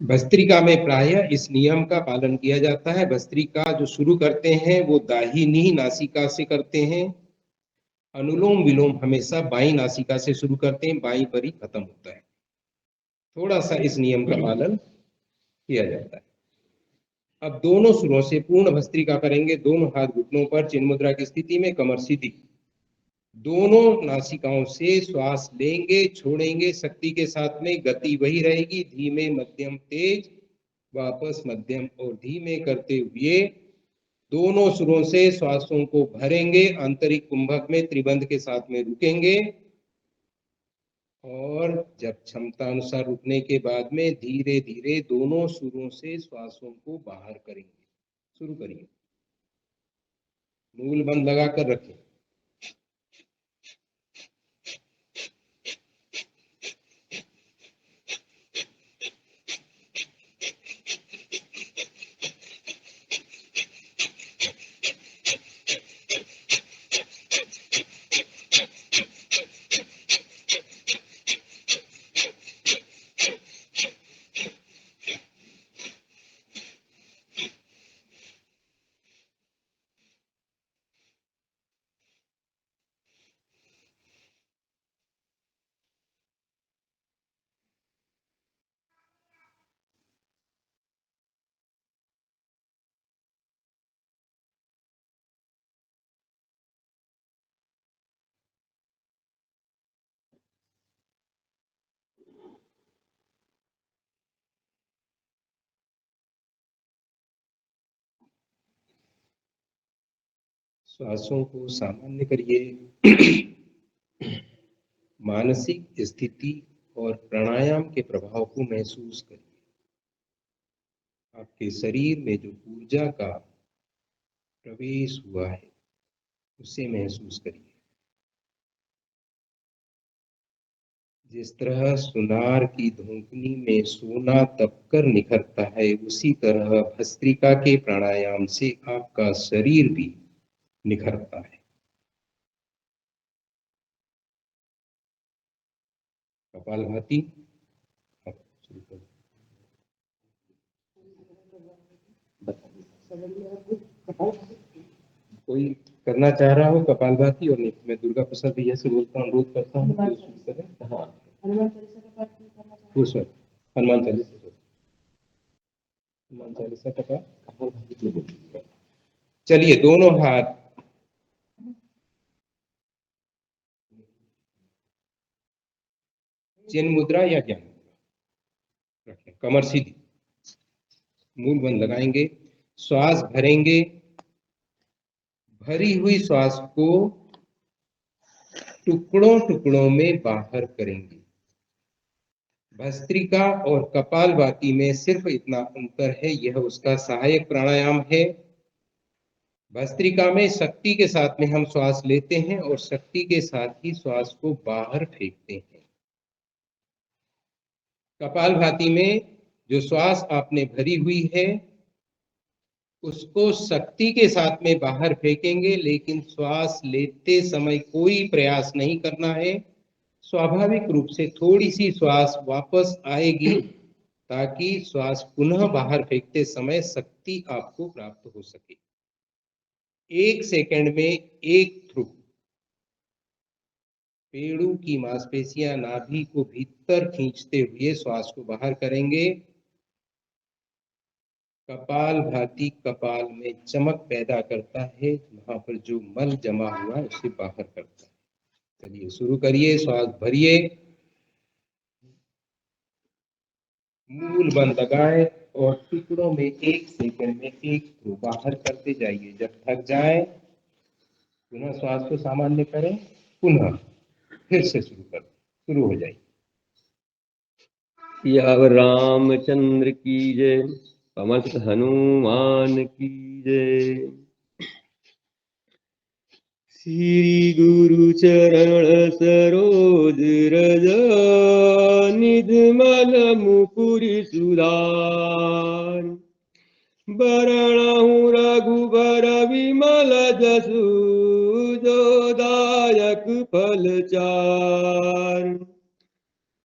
भस्त्रिका में प्रायः इस नियम का पालन किया जाता है। भस्त्रिका जो शुरू करते हैं वो दाहिनी नासिका से करते हैं। अनुलोम विलोम हमेशा बाईं नासिका से शुरू करते हैं, बाईं पर ही खत्म होता है। थोड़ा सा इस नियम का पालन किया जाता है। अब दोनों सुरों से पूर्ण भस्त्रिका करेंगे। दोनों हाथ घुटनों पर, चिन्ह मुद्रा की स्थिति में, कमर सीधी। दोनों नासिकाओं से श्वास लेंगे, छोड़ेंगे, शक्ति के साथ में। गति वही रहेगी, धीमे, मध्यम, तेज, वापस मध्यम और धीमे करते हुए दोनों सुरों से श्वासों को भरेंगे। आंतरिक कुंभक में त्रिबंध के साथ में रुकेंगे और जब क्षमता अनुसार रुकने के बाद में धीरे धीरे दोनों सुरों से श्वासों को बाहर करेंगे। शुरू करिए। मूल बंद लगाकर रखें। श्वासों को सामान्य करिए। मानसिक स्थिति और प्राणायाम के प्रभाव को महसूस करिए। आपके शरीर में जो ऊर्जा का प्रवेश हुआ है उसे महसूस करिए। जिस तरह सुनार की धूकनी में सोना तपकर निखरता है, उसी तरह भस्त्रिका के प्राणायाम से आपका शरीर भी निखरता है। कपालभाति कोई करना चाह रहा हो कपालभाति, और नहीं मैं दुर्गा प्रसाद भैया से बोलता हूँ, अनुरोध करता हूँ कि शुरू करें। हाँ, हनुमान चालीसा का पाठ। चलिए, दोनों हाथ चिन्ह मुद्रा या ज्ञान मुद्रा रखें, कमर सीधी, मूल बंद लगाएंगे, श्वास भरेंगे। भरी हुई श्वास को टुकड़ों टुकड़ों में बाहर करेंगे। भस्त्रिका और कपालभाति में सिर्फ इतना अंतर है, यह उसका सहायक प्राणायाम है। भस्त्रिका में शक्ति के साथ में हम श्वास लेते हैं और शक्ति के साथ ही श्वास को बाहर फेंकते हैं। कपालभाति में जो श्वास आपने भरी हुई है उसको शक्ति के साथ में बाहर फेंकेंगे, लेकिन श्वास लेते समय कोई प्रयास नहीं करना है। स्वाभाविक रूप से थोड़ी सी श्वास वापस आएगी ताकि श्वास पुनः बाहर फेंकते समय शक्ति आपको प्राप्त हो सके। 1 सेकंड में एक थ्रू पेड़ों की मांसपेशियां नाभि को भीतर खींचते हुए श्वास को बाहर करेंगे। कपालभाति कपाल में चमक पैदा करता है, वहां पर जो मल जमा हुआ है उसे बाहर करता है। चलिए शुरू करिए। श्वास भरिए, मूल बंद लगाए और टुकड़ों में 1 सेकंड में एक थ्रू बाहर करते जाइए। जब थक जाए पुनः श्वास को सामान्य करें, पुनः फिर से शुरू हो जाइए। याव रामचंद्र की जय, पवन सुत हनुमान की जय। श्री गुरु चरण सरोज रज, निधमल मुकुरि सुधार। बरनहुँ रघुबर विमल जसु, जो दायक फल चार।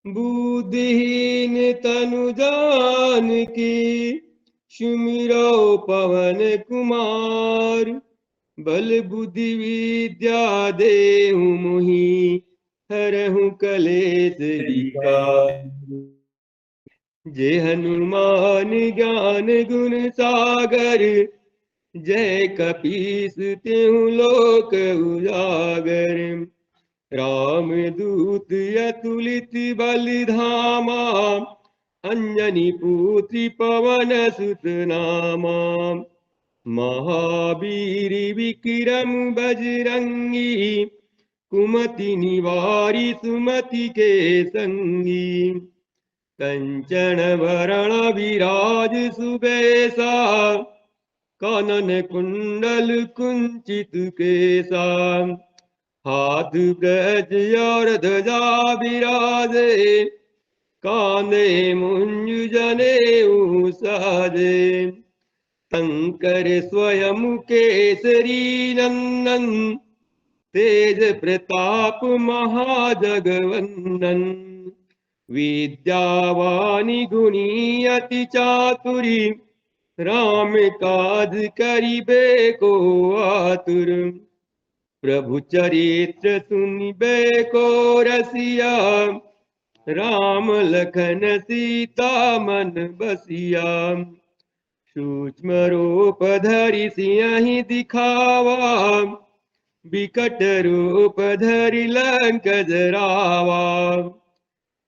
बुद्धिहीन तनु जान की सुमिरो पवन कुमार। बल बुद्धि विद्या देहु मोहि हरहु कलेश विकार। जय हनुमान ज्ञान गुण सागर जय कपीस तिहु लोक उजागर। राम दूत अतुलित बल धामा अंजनी पुत्र पवन सुत नामा। महावीर विक्रम बजरंगी कुमति निवारी सुमति के संगी। कंचन वरण विराज सुबेसा कानन कुंडल कुंचित केसा। हाथ गज और ध्वजा विराजे कांधे मुंज जनेऊ साजे। शंकर स्वयं केसरी नंदन तेज प्रताप महाजगवंदन। विद्यावानी गुणी अति चातुरी राम काज करिबे को आतुर। प्रभु चरित्र सुनिबे को रसिया राम लखन सीता मन बसिया। सूक्ष्म रूप धरि सियहि दिखावा विकट रूप धरि लंक जरावा।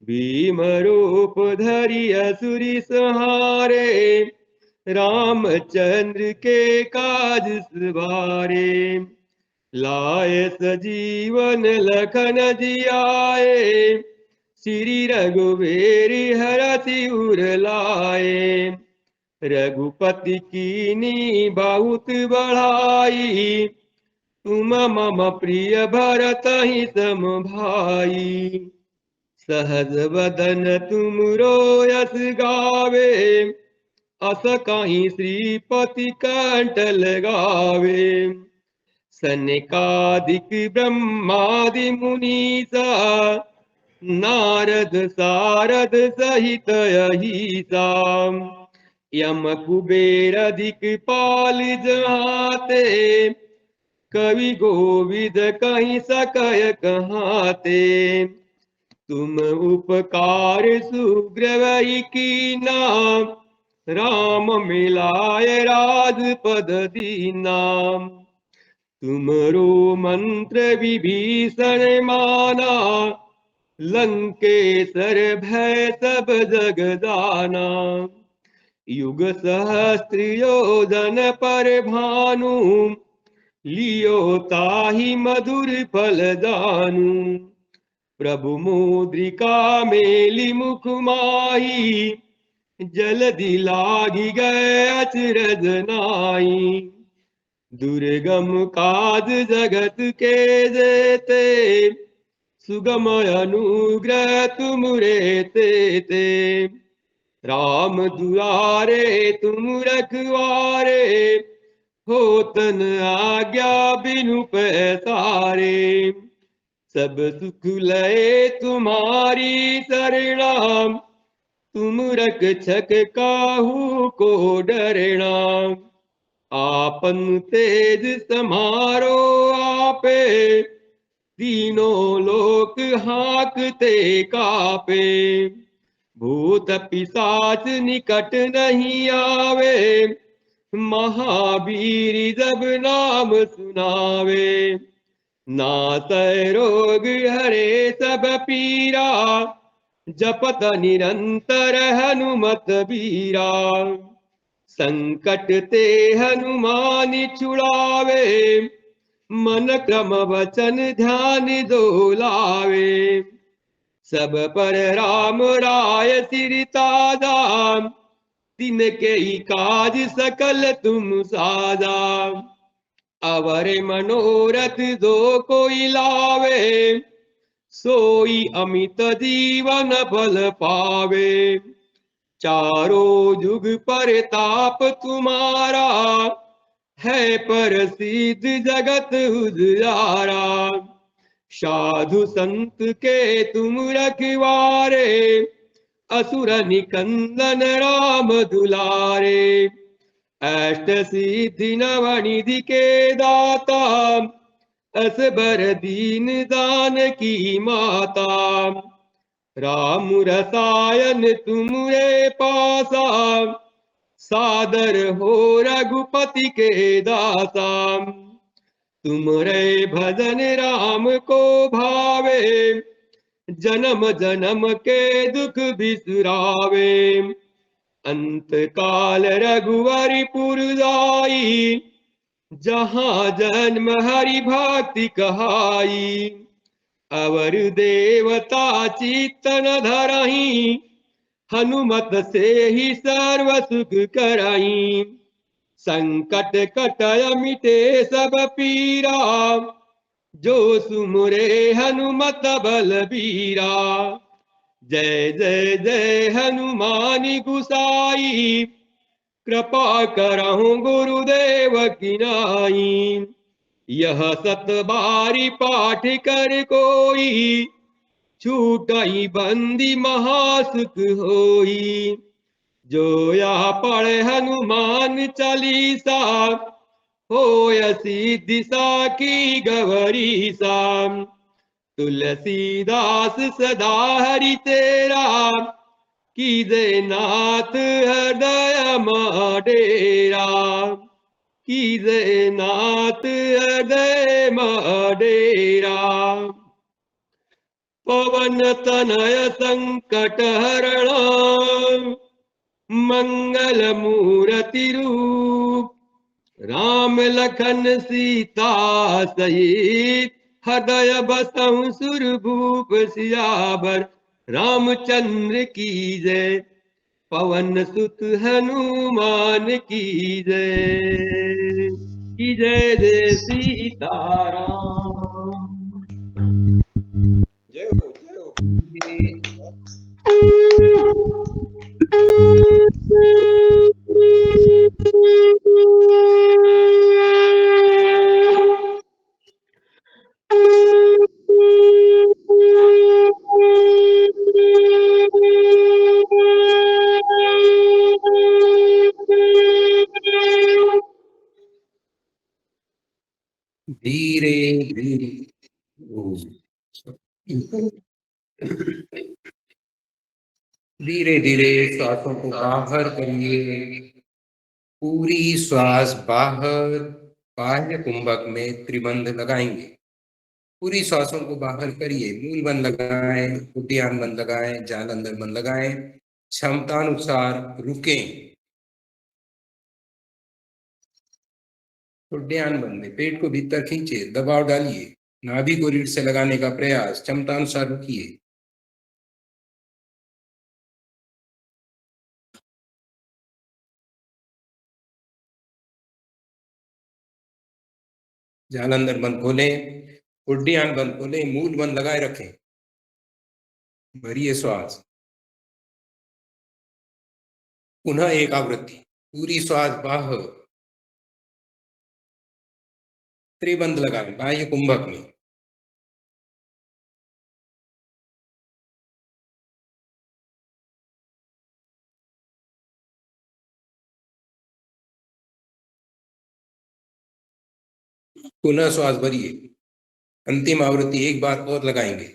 भीम रूप धरि असुरी संहारे रामचंद्र के काज सवारे। लाए सजीवन लखन जियाए श्री रघुवीर हरषि उर लाए। रघुपति कीनी बहुत बढ़ाई तुम मम प्रिय भरतहि सम भाई। सहज वदन तुम यस गावे अस कहीं श्रीपति कंठ लगावे। सनकादिक ब्रह्मादि मुनीसा नारद सारद सहित अहिसा। यम कुबेर अधिक पाल जहाते कवि गोविद कहीं सकय कहाते। तुम उपकार सुग्रीव कीना राम मिलाए राजपद दीना। तुमरो मंत्र विभीषण माना लंकेश्वर भय सब जग जाना। युग सहस्त्र योजन पर भानु लियो ताहि मधुर फल जानू। प्रभु मुद्रिका मेली मुख माही जल्दी लागी गए अचरज नाई। दुर्गम काज जगत के जेते सुगम अनुग्रह तुमरे तेते। राम दुआरे तुम रखवारे होतन आज्ञा बिनु पैसारे। सब सुख लय तुम्हारी शरणा तुम रक्षक काहू को डरना। आपन तेज समारो आपे तीनों लोक हाँकते कापे। भूत पिशाच निकट नहीं आवे महावीर जब नाम सुनावे। नासै रोग हरे सब पीरा जपत निरंतर हनुमत बीरा। संकट ते हनुमान छुड़ावे मन क्रम वचन ध्यान दोलावे। सब पर राम राय सिर ताजा तिनके ही काज सकल तुम साजा। अवर मनोरथ जो कोई लावे सोई अमित जीवन फल पावे। चारों जुग पर ताप तुम्हारा है प्रसिद्ध जगत उजियारा। साधु संत के तुम रखवारे, असुर निकंदन राम दुलारे। अष्ट सिद्धि नवनिधि के दाता, असबर दीन दान की माता। राम रसायन तुमरे पासा, सादर हो रघुपति के दासा। तुमरे भजन राम को भावे, जन्म जन्म के दुख बिसरावे। अंत काल रघुवरि पुर जाई, जहाँ जन्म हरि भक्ति कहाई। अवर देवता चित्तन धरही, हनुमत से ही सर्व सुख करही। संकट कटय मिटे सब पीरा, जो सुमुरे हनुमत बलबीरा। जय जय जय हनुमान गुसाई, कृपा करहु गुरुदेव की नाई। यह सत बारी पाठ कर कोई, छूटई बंदी महासुख होई। जो या पढ़े हनुमान चालीसा, होय सिद्धि साखी गौरीसा। तुलसीदास सदा हरि तेरा, कीजे नाथ हृदय मा डेरा। कीजे नाथ हृदय मा डेरा। पवन तनय संकट हरण, मंगल मूर्ति रूप। राम लखन सीता सहित, हृदय बसहु सुरभूप। सियावर रामचंद्र की जय, पवन सुत हनुमान की जय। की जय जय सीताराम। जय हो जय हो। धीरे धीरे धीरे धीरे श्वासों को बाहर करिए। पूरी श्वास बाहर, बाह्य कुंभक में त्रिबंध लगाएंगे। पूरी श्वासों को बाहर करिए। मूल बंद लगाएं, उद्यान बंद लगाएं, जाल अंदर बंद लगाएं। क्षमतानुसार रुकें। उद्यान बंद में पेट को भीतर खींचे, दबाव डालिए। नाभि को रीढ़ से लगाने का प्रयास। क्षमतानुसार रुकिए। जाल अंदर बंद खोलें, उड्डयन बंद खोलें, मूल बंद लगाए रखें। भरिए श्वास। पुनः एक आवृत्ति। पूरी श्वास बाहर, त्रिबंध लगाएं बाह्य कुंभक में। पुनः श्वास भरिए। अंतिम आवृत्ति एक बार और लगाएंगे।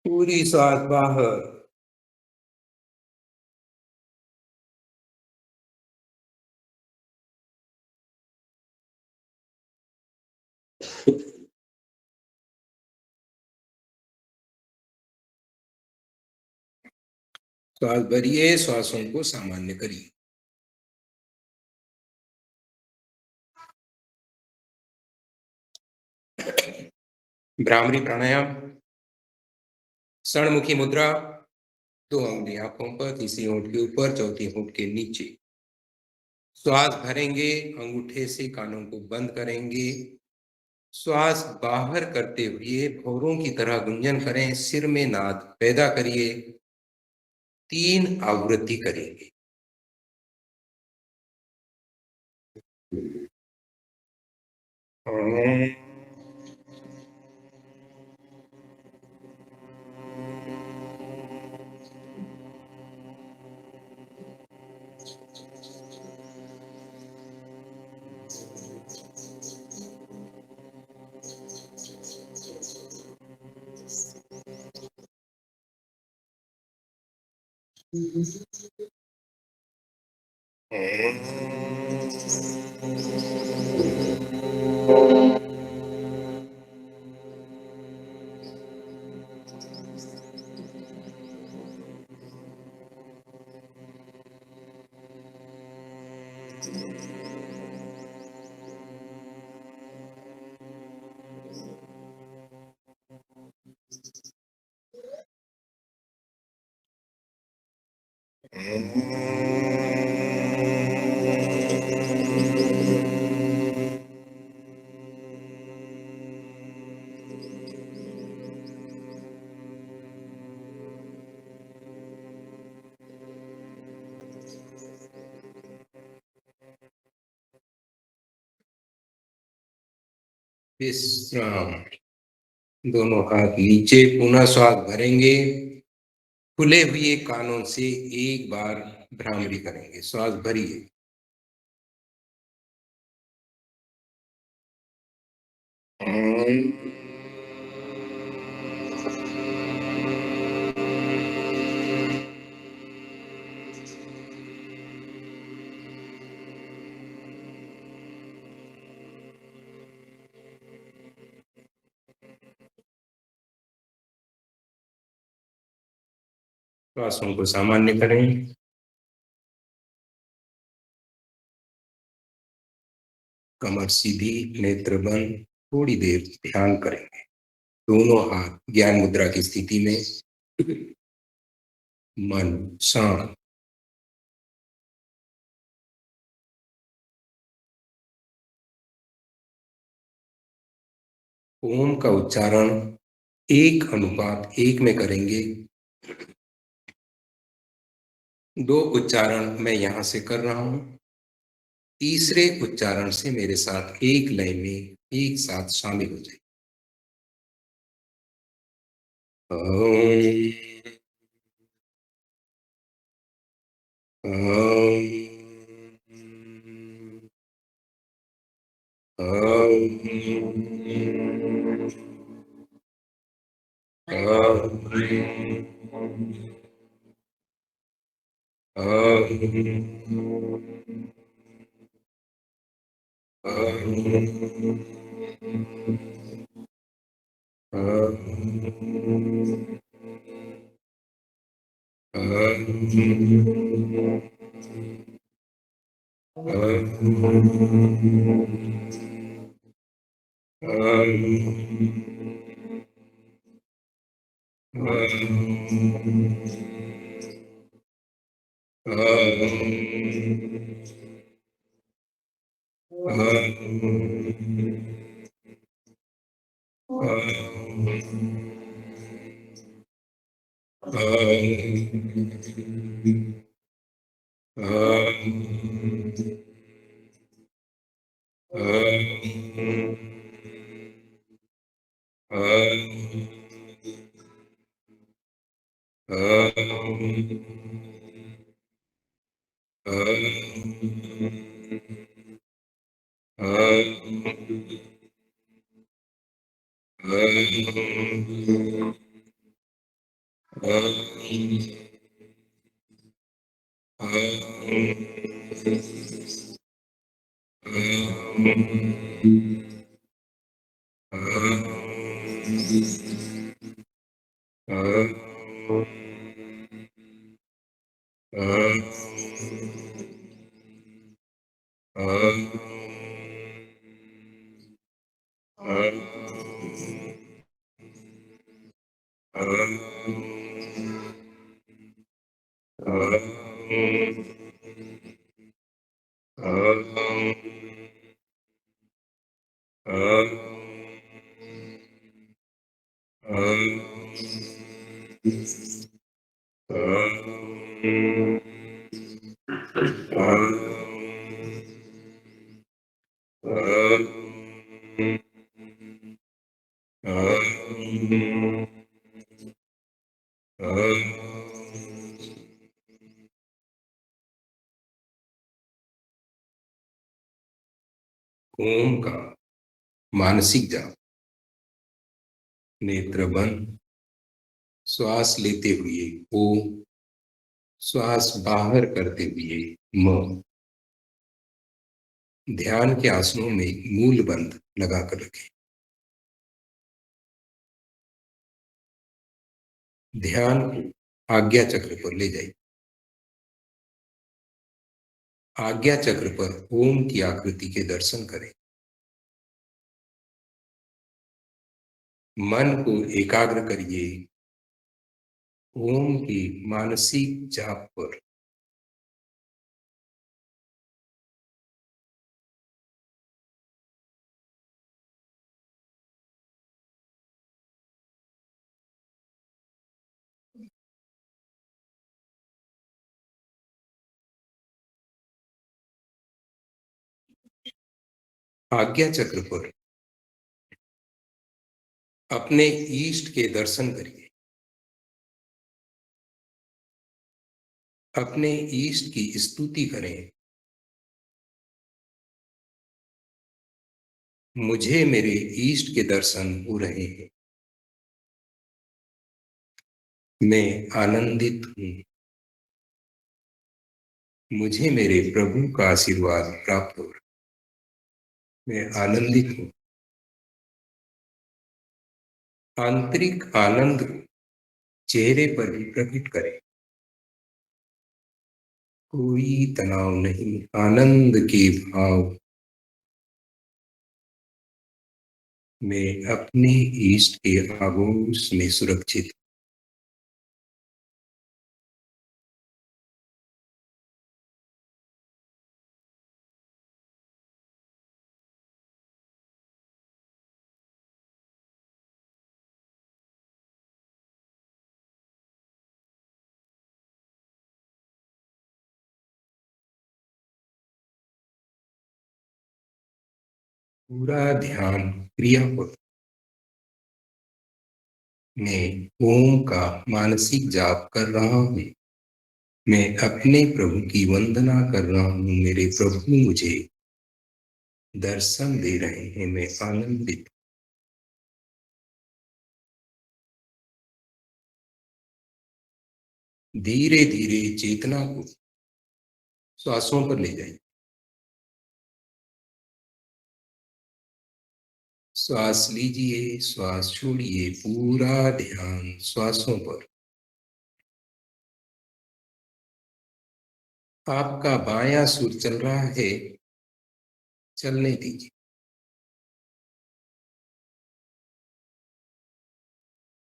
पूरी श्वास बाहर, श्वास भरिए, श्वासों को सामान्य करिए। भ्रामरी प्राणायाम। षणमुखी मुद्रा। 2 उंगली आंखों पर, तीसरी होंठ के ऊपर, चौथी होंठ के नीचे। श्वास भरेंगे, अंगूठे से कानों को बंद करेंगे। श्वास बाहर करते हुए भौरों की तरह गुंजन करें। सिर में नाद पैदा करिए। 3 आवृत्ति करेंगे। विश्राम। दोनों हाथ नीचे, पुनः श्वास भरेंगे। खुले हुए कानों से एक बार भ्रामरी करेंगे। श्वास भरिए। श्वासों को सामान्य करें। कमर सीधी, नेत्र बंद, थोड़ी देर ध्यान करेंगे। दोनों हाथ ज्ञान मुद्रा की स्थिति में, मन शांत। ओम का उच्चारण 1:1 में करेंगे। 2 उच्चारण मैं यहां से कर रहा हूं। तीसरे उच्चारण से मेरे साथ एक लय में एक साथ शामिल हो जाए। ओम का मानसिक जाप। नेत्र बंद, श्वास लेते हुए ओम, श्वास बाहर करते हुए म। ध्यान के आसनों में मूल बंध लगाकर रखें। ध्यान को आज्ञा चक्र पर ले जाइए। आज्ञा चक्र पर ओम की आकृति के दर्शन करें। मन को एकाग्र करिए ओम की मानसिक जाप पर। आज्ञा चक्र पर अपने ईष्ट के दर्शन करिए। अपने ईष्ट की स्तुति करें। मुझे मेरे ईष्ट के दर्शन हो रहे हैं। मैं आनंदित हूँ। मुझे मेरे प्रभु का आशीर्वाद प्राप्त हो रहा है। मैं आनंदित हूँ। आंतरिक आनंद को चेहरे पर भी प्रकट करें। कोई तनाव नहीं, आनंद के भाव। मैं अपने ईष्ट के आगोश में सुरक्षित। पूरा ध्यान क्रिया पर। मैं ओम का मानसिक जाप कर रहा हूँ। मैं अपने प्रभु की वंदना कर रहा हूँ। मेरे प्रभु मुझे दर्शन दे रहे हैं। मैं आनंदित। धीरे धीरे चेतना को श्वासों पर ले जाइए। श्वास लीजिए, श्वास छोड़िए, पूरा ध्यान श्वासों पर। आपका बायां सुर चल रहा है, चलने दीजिए।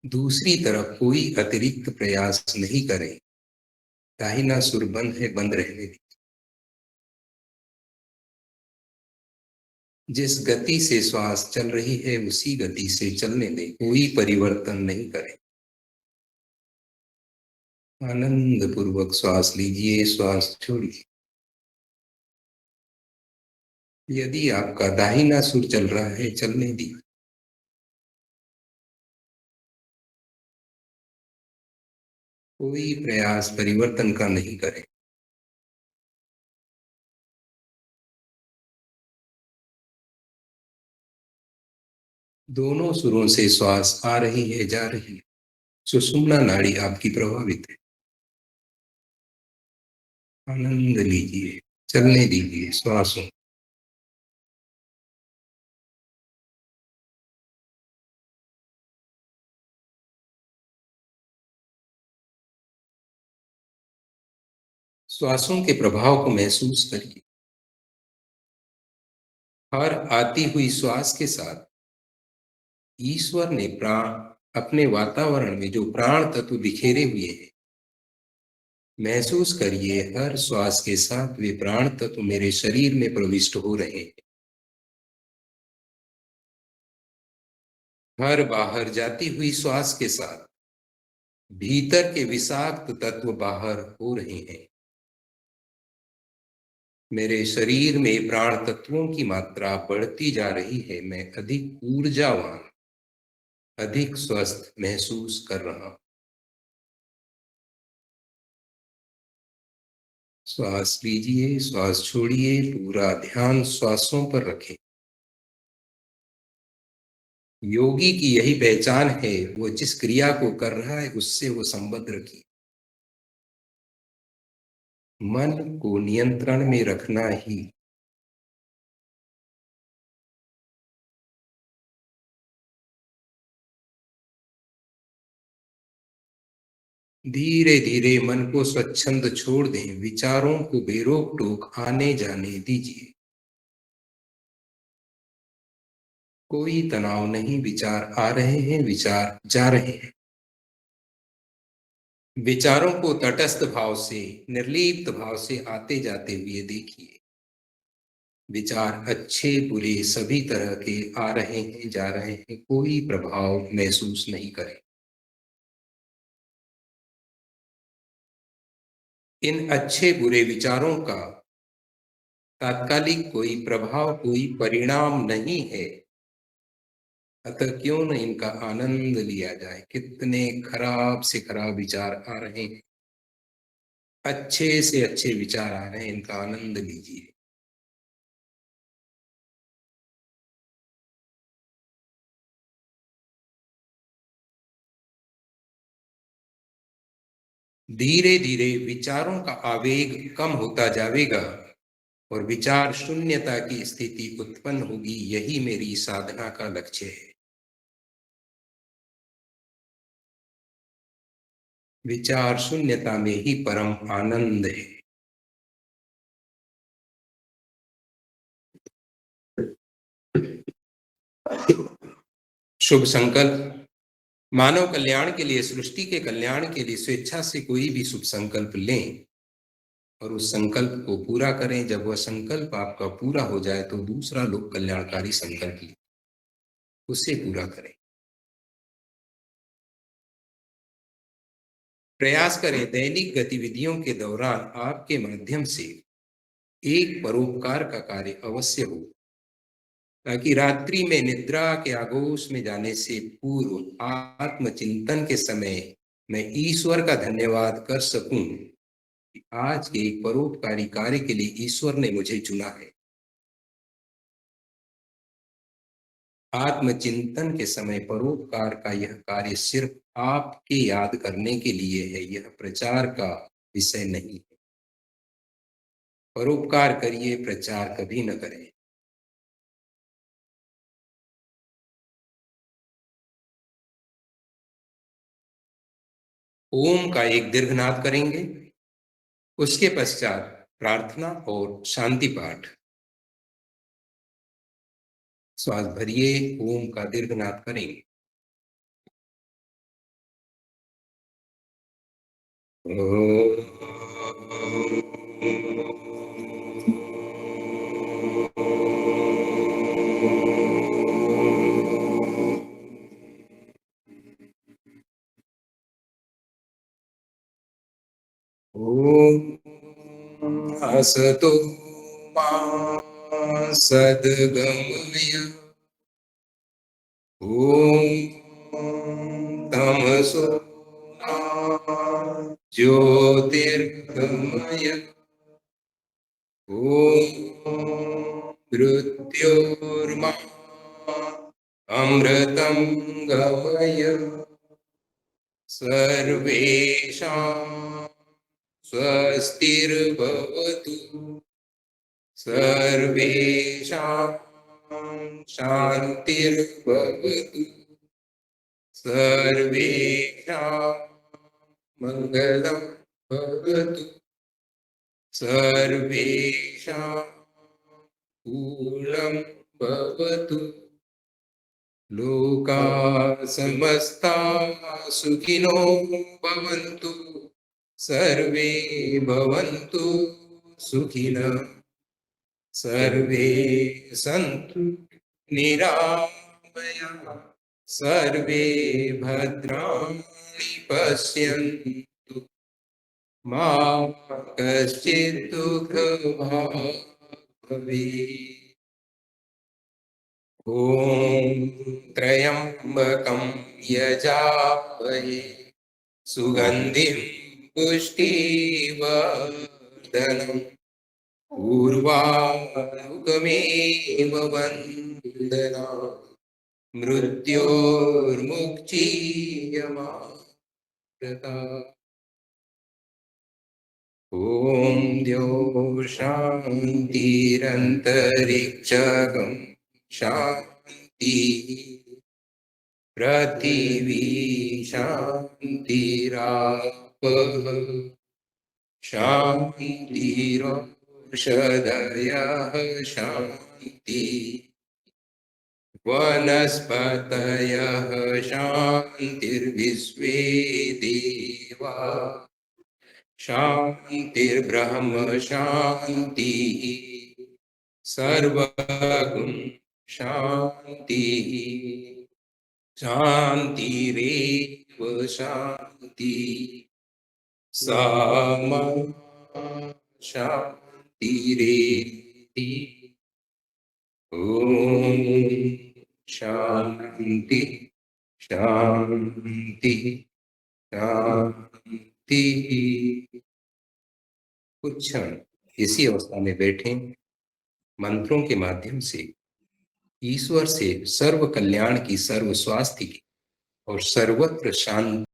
दूसरी तरफ कोई अतिरिक्त प्रयास नहीं करें। दाहिना सुर बंद है, बंद रहने दीजिए। जिस गति से श्वास चल रही है उसी गति से चलने दें। कोई परिवर्तन नहीं करें। आनंद पूर्वक श्वास लीजिए, श्वास छोड़िए। यदि आपका दाहिना सुर चल रहा है, चलने दीजिए। कोई प्रयास परिवर्तन का नहीं करें। दोनों सुरों से श्वास आ रही है, जा रही है। सुषुम्ना नाड़ी आपकी प्रभावित है। आनंद लीजिए, चलने दीजिए श्वासों। श्वासों के प्रभाव को महसूस करिए। हर आती हुई श्वास के साथ ईश्वर ने प्राण अपने वातावरण में जो प्राण तत्व बिखेरे हुए हैं, महसूस करिए हर श्वास के साथ वे प्राण तत्व मेरे शरीर में प्रविष्ट हो रहे हैं। हर बाहर जाती हुई श्वास के साथ भीतर के विषाक्त तत्व बाहर हो रहे हैं। मेरे शरीर में प्राण तत्वों की मात्रा बढ़ती जा रही है। मैं अधिक ऊर्जावान, अधिक स्वस्थ महसूस कर रहा हूं। श्वास लीजिए, श्वास छोड़िए, पूरा ध्यान श्वासों पर रखें। योगी की यही पहचान है, वो जिस क्रिया को कर रहा है उससे वो संबद्ध रखिए। मन को नियंत्रण में रखना ही धीरे धीरे मन को स्वच्छंद छोड़ दें, विचारों को बेरोक टोक आने जाने दीजिए। कोई तनाव नहीं, विचार आ रहे हैं, विचार जा रहे हैं। विचारों को तटस्थ भाव से, निर्लिप्त भाव से आते जाते हुए देखिए। विचार अच्छे बुरे सभी तरह के आ रहे हैं, जा रहे हैं, कोई प्रभाव महसूस नहीं करें। इन अच्छे बुरे विचारों का तात्कालिक कोई प्रभाव, कोई परिणाम नहीं है, अतः क्यों न इनका आनंद लिया जाए। कितने खराब से खराब विचार आ रहे हैं, अच्छे से अच्छे विचार आ रहे हैं, इनका आनंद लीजिए। धीरे धीरे विचारों का आवेग कम होता जाएगा और विचार शून्यता की स्थिति उत्पन्न होगी। यही मेरी साधना का लक्ष्य है। विचार शून्यता में ही परम आनंद है। शुभ संकल्प। मानव कल्याण के लिए, सृष्टि के कल्याण के लिए स्वेच्छा से कोई भी शुभ संकल्प लें और उस संकल्प को पूरा करें। जब वह संकल्प आपका पूरा हो जाए तो दूसरा लोक कल्याणकारी संकल्प लें, उसे पूरा करें। प्रयास करें दैनिक गतिविधियों के दौरान आपके माध्यम से एक परोपकार का कार्य अवश्य हो, ताकि रात्रि में निद्रा के आगोश में जाने से पूर्व आत्मचिंतन के समय मैं ईश्वर का धन्यवाद कर सकूं कि आज के एक परोपकारी कार्य के लिए ईश्वर ने मुझे चुना है। आत्मचिंतन के समय परोपकार का यह कार्य सिर्फ आपके याद करने के लिए है, यह प्रचार का विषय नहीं है। परोपकार करिए, प्रचार कभी न करें। ओम का एक दीर्घनाद करेंगे, उसके पश्चात प्रार्थना और शांति पाठ। श्वास भरिए, ओम का दीर्घनाद करेंगे। असतो मा सद्गमय, ओम तमसो मा ज्योतिर्गमय, ओम मृत्योर्मा अमृतं गमय, सर्वेषां स्वस्तिर्भवतु, सर्वेषां शान्तिर्भवतु, सर्वेषां मङ्गलं भवतु, सर्वेषां पूर्णं भवतु, लोकाः समस्ताः सुखिनो भवन्तु, सर्वे भवन्तु सुखिनः, सर्वे सन्तु निरामयाः, सर्वे भद्राणि पश्यन्तु, मा कश्चित् दुःखभाग् भवेत्। ॐ त्र्यम्बकं यजामहे सुगन्धिं पुष्टिवर्धनम्, उर्वारुकमेव वन्दनात् मृत्योर्मुक्षीयमामृतात्। ॐ द्यौ शान्तिरन्तरिक्षगं शान्तिः पृथिवी शान्तिरापः शान्तिरोषधयः शान्तिः वनस्पतयः शान्तिर्विश्वे देवा शान्तिर्ब्रह्म शान्तिः सर्वगुण शान्तिः शान्तिरेव शान्तिः सामा शान्तिरेति ॐ शान्ति शान्ति शान्ति। कुछ क्षण इसी अवस्था में बैठे मंत्रों के माध्यम से ईश्वर से सर्व कल्याण की, सर्व स्वास्थ्य की और सर्वत्र शांति